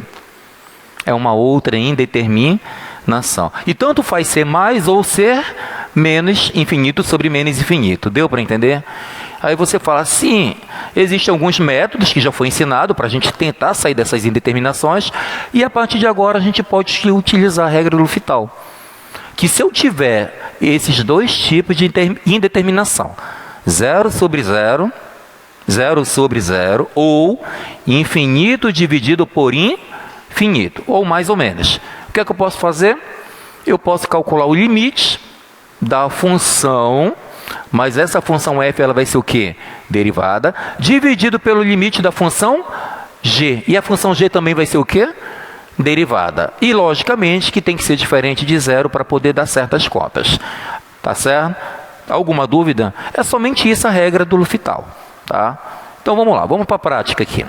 É uma outra indeterminação. E tanto faz ser mais ou ser menos infinito sobre menos infinito. Deu para entender? Aí você fala, sim, existem alguns métodos que já foi ensinado para a gente tentar sair dessas indeterminações. E a partir de agora a gente pode utilizar a regra do L'Hopital. Que se eu tiver esses dois tipos de indeterminação, 0 sobre 0... 0 sobre 0, ou infinito dividido por infinito, ou mais ou menos. O que é que eu posso fazer? Eu posso calcular o limite da função, mas essa função f ela vai ser o quê? Derivada, dividido pelo limite da função g. E a função g também vai ser o quê? Derivada. E logicamente que tem que ser diferente de 0 para poder dar certas contas. Tá certo? Alguma dúvida? É somente isso a regra do L'Hopital. Tá? Então vamos lá, vamos para a prática aqui.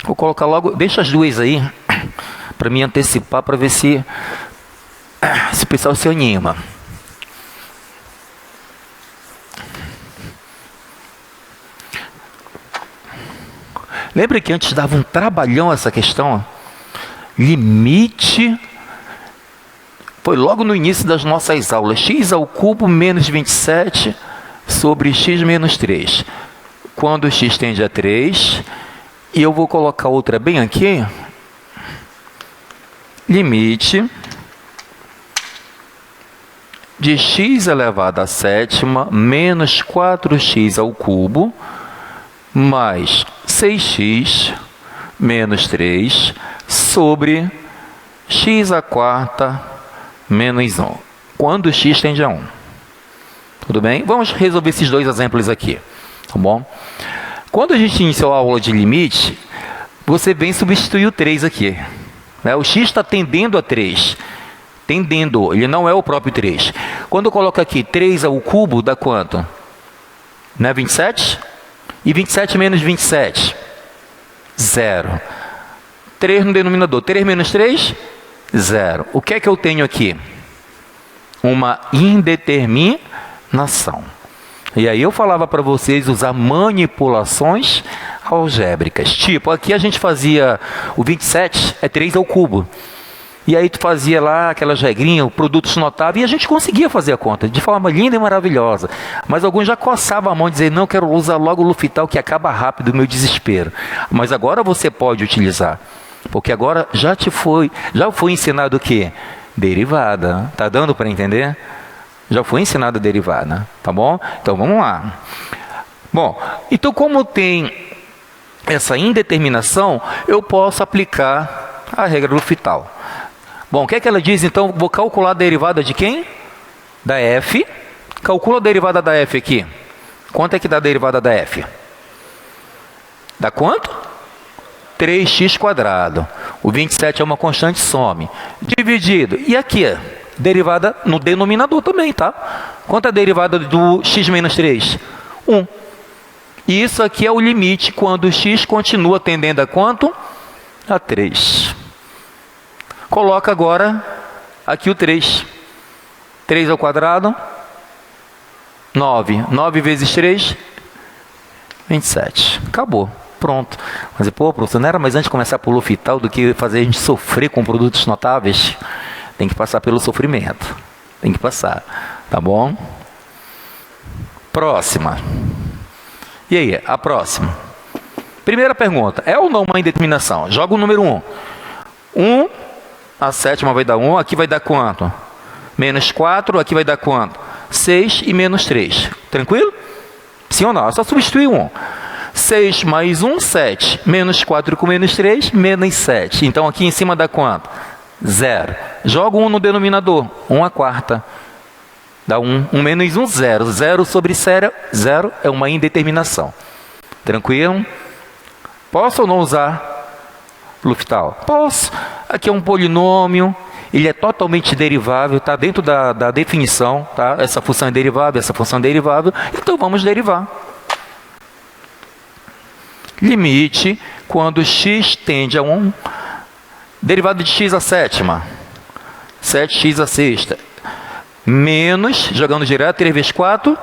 Vou colocar logo, deixa as duas aí, para me antecipar, para ver se o pessoal se anima. Lembra que antes dava um trabalhão essa questão? Limite... Foi logo no início das nossas aulas. X ao cubo menos 27 sobre x menos 3. Quando x tende a 3, e eu vou colocar outra bem aqui. Limite de x elevado à sétima menos 4x ao cubo mais 6x menos 3 sobre x à quarta menos 1, quando x tende a 1. Tudo bem? Vamos resolver esses dois exemplos aqui, tá bom? Quando a gente iniciou a aula de limite, você vem substituir o 3 aqui, né? O x está tendendo a 3, tendendo, ele não é o próprio 3. Quando eu coloco aqui 3 ao cubo, dá quanto? Não é 27? E 27 menos 27? 0. 3 no denominador, 3 menos 3? 0. O que é que eu tenho aqui? Uma indeterminação. E aí eu falava para vocês usar manipulações algébricas. Tipo, aqui a gente fazia o 27 é 3 ao cubo. E aí tu fazia lá aquelas regrinhas, produtos notáveis, e a gente conseguia fazer a conta de forma linda e maravilhosa. Mas alguns já coçavam a mão e diziam, não, quero usar logo o L'Hopital que acaba rápido o meu desespero. Mas agora você pode utilizar. Porque agora já foi ensinado o quê? Derivada. Tá dando para entender? Já foi ensinado a derivada, tá bom? Então vamos lá. Bom, então como tem essa indeterminação, eu posso aplicar a regra do L'Hopital. Bom, o que é que ela diz? Então, vou calcular a derivada de quem? Da f. Calcula a derivada da f aqui. Quanto é que dá a derivada da f? Dá quanto? 3x². O 27 é uma constante, some. Dividido. E aqui, derivada no denominador também, tá? Quanto é a derivada do x menos 3? 1. E isso aqui é o limite quando o x continua tendendo a quanto? A 3. Coloca agora aqui o 3. 3 ao quadrado, 9. 9 vezes 3, 27. Acabou. Pronto. Mas, pô, professor, não era mais antes de começar por L'Hopital do que fazer a gente sofrer com produtos notáveis? Tem que passar pelo sofrimento. Tem que passar. Tá bom? Próxima. E aí, a próxima. Primeira pergunta, é ou não uma indeterminação? Joga o número 1. 1, a sétima vai dar 1, aqui vai dar quanto? Menos 4, aqui vai dar quanto? 6 e menos 3. Tranquilo? Sim ou não? É só substituir 1. 6 mais 1, 7. Menos 4 com menos 3, menos 7. Então aqui em cima dá quanto? 0. Joga 1 no denominador. 1 a quarta. Dá 1. 1 menos 1, 0. 0 sobre 0 é uma indeterminação. Tranquilo? Posso ou não usar L'Hopital? Posso. Aqui é um polinômio. Ele é totalmente derivável. Está dentro da definição. Tá? Essa função é derivável, essa função é derivável. Então vamos derivar. Limite quando x tende a 1. Derivado de x à sétima. 7x à sexta. Menos, jogando direto, 3 vezes 4,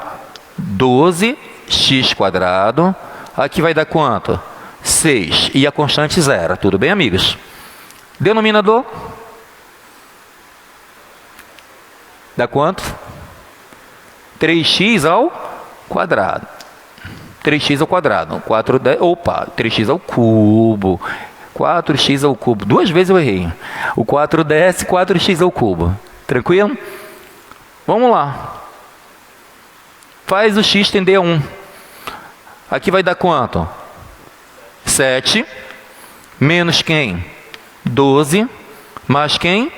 12x quadrado. Aqui vai dar quanto? 6. E a constante 0. Tudo bem, amigos? Denominador. Dá quanto? 3x ao quadrado. 3x ao quadrado. 3x ao cubo. 4x ao cubo. 2 vezes eu errei. O 4 desce, 4x ao cubo. Tranquilo? Vamos lá. Faz o x tender a 1. Aqui vai dar quanto? 7. Menos quem? 12. Mais quem?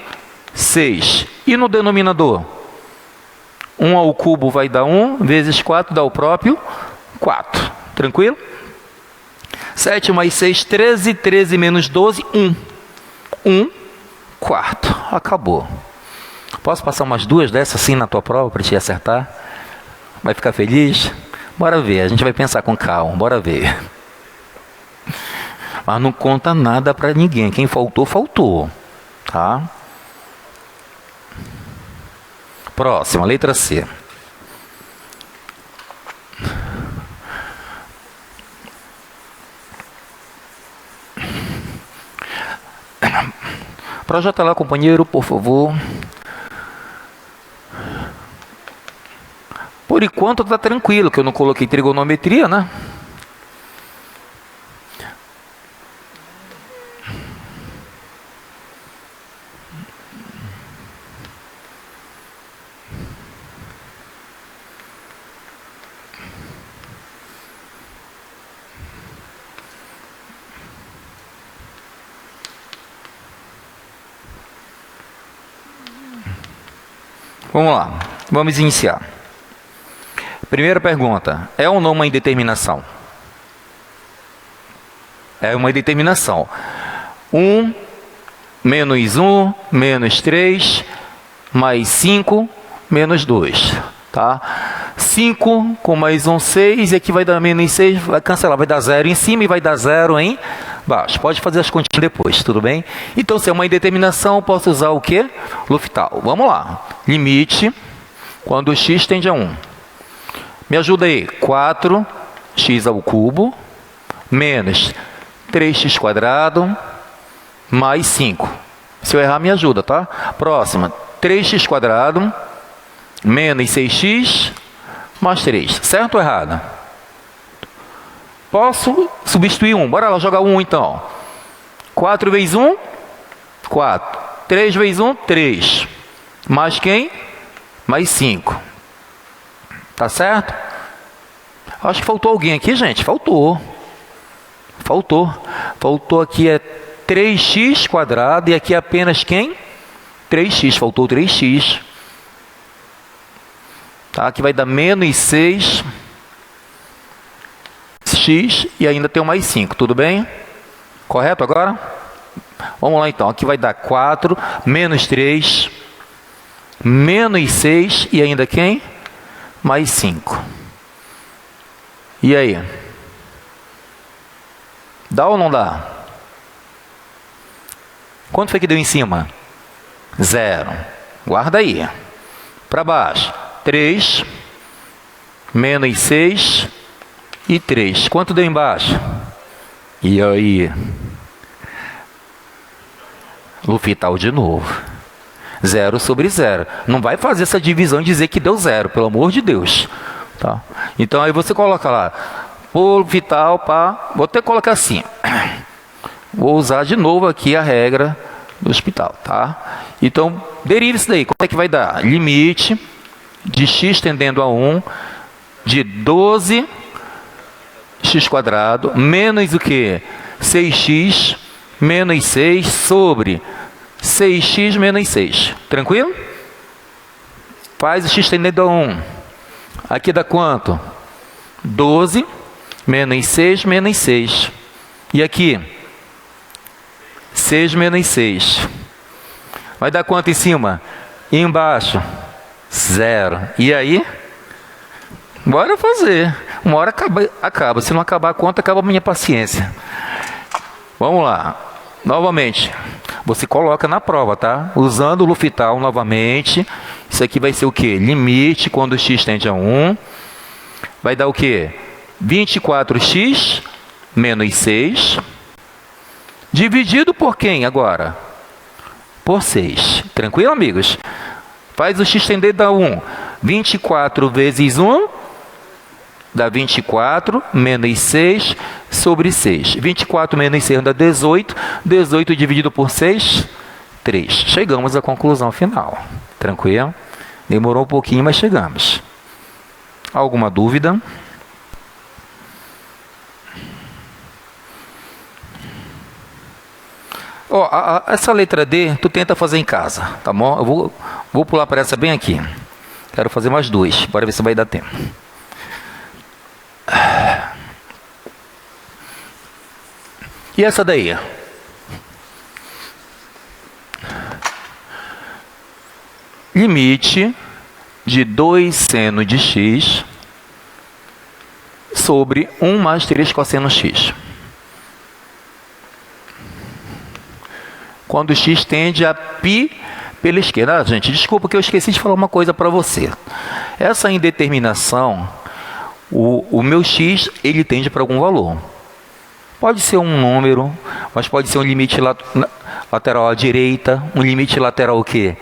6. E no denominador? 1 ao cubo vai dar 1. Vezes 4 dá o próprio 4. Tranquilo? 7 mais 6, 13. 13 menos 12, 1. 1 quarto. Acabou. Posso passar umas 2 dessas assim na tua prova para te acertar? Vai ficar feliz? Bora ver, a gente vai pensar com calma, bora ver. Mas não conta nada para ninguém. Quem faltou, faltou. Tá? Próxima, letra C. Projeta lá, companheiro, por favor. Por enquanto está tranquilo, que eu não coloquei trigonometria, né? Vamos lá, vamos iniciar. Primeira pergunta, é ou não uma indeterminação? É uma indeterminação. 1, menos 1, menos 3, mais 5, menos 2. Tá? 5 com mais 1, 6, e aqui vai dar menos 6, vai cancelar, vai dar 0 em cima e vai dar 0 em baixo. Pode fazer as continhas depois, tudo bem? Então, se é uma indeterminação, posso usar o quê? L'Hopital. Vamos lá. Limite quando x tende a 1. Me ajuda aí. 4x ao cubo menos 3x quadrado mais 5. Se eu errar, me ajuda, tá? Próxima. 3x quadrado menos 6x mais 3. Certo ou errado? Posso substituir 1. Bora lá jogar 1 então. 4 vezes 1, 4. 3 vezes 1, 3. Mais quem? Mais 5. Tá certo? Acho que faltou alguém aqui, gente. Faltou. Faltou aqui é 3x quadrado. E aqui é apenas quem? 3x. Faltou 3x. Tá? Aqui vai dar menos 6x e ainda tem o mais 5. Tudo bem? Correto agora? Vamos lá então. Aqui vai dar 4 menos 3 menos 6 e ainda quem? Mais 5. E aí? Dá ou não dá? Quanto foi que deu em cima? 0. Guarda aí. Para baixo. 3 menos 6 e 3. Quanto deu embaixo? E aí? L'Hopital de novo. 0 sobre 0. Não vai fazer essa divisão e dizer que deu 0, pelo amor de Deus. Tá? Então aí você coloca lá pô, vital, pá. Vou até colocar assim. Vou usar de novo aqui a regra do hospital, tá? Então, deriva isso daí. Quanto é que vai dar? Limite de x tendendo a 1 de 12x² menos o que? 6x menos 6 sobre 6x menos 6. Tranquilo? Faz o x tendendo a 1. Aqui dá quanto? 12 menos 6 menos 6. E aqui? 6 menos 6. Vai dar quanto em cima? E embaixo? 0. E aí? Bora fazer. Uma hora acaba. Se não acabar a conta, acaba a minha paciência. Vamos lá. Novamente. Você coloca na prova, tá? Usando o L'Hopital novamente. Isso aqui vai ser o quê? Limite quando x tende a 1. Vai dar o quê? 24x menos 6. Dividido por quem agora? Por 6. Tranquilo, amigos? Faz o x tendendo a 1. 24 vezes 1 dá 24 menos 6 sobre 6. 24 menos 6 dá 18. 18 dividido por 6, 3. Chegamos à conclusão final. Tranquilo? Demorou um pouquinho, mas chegamos. Alguma dúvida? Essa letra D, tu tenta fazer em casa, tá bom? Eu vou pular para essa bem aqui. Quero fazer mais 2, bora ver se vai dar tempo. E essa daí? Limite de 2 seno de x sobre 1 mais 3 cosseno x. Quando x tende a π pela esquerda. Gente, desculpa que eu esqueci de falar uma coisa para você. Essa indeterminação, o meu x, ele tende para algum valor. Pode ser um número, mas pode ser um limite lateral à direita, um limite lateral o quê?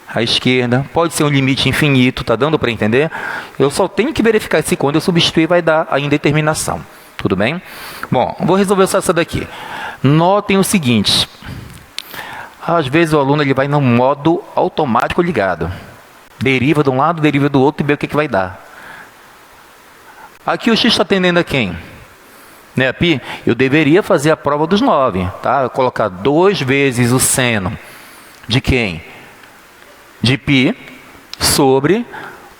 À esquerda. Pode ser um limite infinito, tá dando para entender? Eu só tenho que verificar se quando eu substituir vai dar a indeterminação. Tudo bem? Bom, vou resolver só essa daqui. Notem o seguinte. Às vezes o aluno ele vai no modo automático ligado. Deriva de um lado, deriva do outro e vê o que vai dar. Aqui o x está tendendo a quem? Né, Pi? Eu deveria fazer a prova dos 9. Tá? Colocar 2 vezes o seno de quem? De π sobre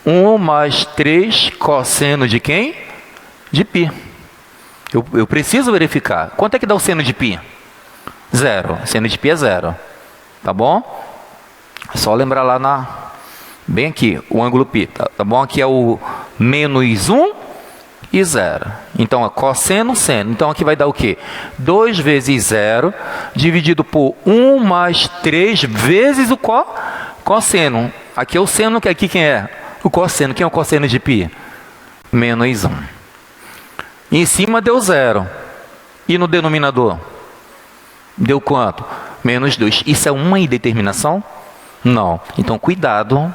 1 mais 3 cosseno de quem? De π. Eu preciso verificar. Quanto é que dá o seno de π? 0. Seno de π é 0. Tá bom? É só lembrar lá bem aqui, o ângulo π. Tá bom? Aqui é o menos 1 e 0. Então, é cosseno, seno. Então, aqui vai dar o quê? 2 vezes 0, dividido por 1 mais 3 vezes o cosseno. Aqui é o seno, que aqui quem é? O cosseno. Quem é o cosseno de π? Menos 1. Em cima deu 0. E no denominador? Deu quanto? Menos 2. Isso é uma indeterminação? Não. Então, cuidado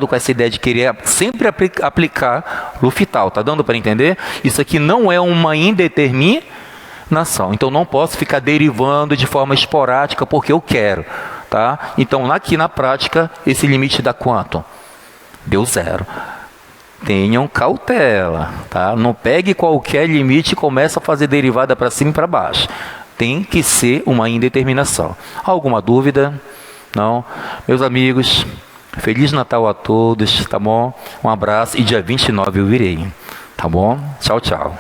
com essa ideia de querer sempre aplicar L'Hopital. Tá dando para entender? Isso aqui não é uma indeterminação. Então, não posso ficar derivando de forma esporádica porque eu quero. Tá? Então, aqui na prática, esse limite dá quanto? Deu 0. Tenham cautela. Tá? Não pegue qualquer limite e comece a fazer derivada para cima e para baixo. Tem que ser uma indeterminação. Alguma dúvida? Não? Meus amigos, Feliz Natal a todos, tá bom? Um abraço e dia 29 eu virei, tá bom? Tchau, tchau.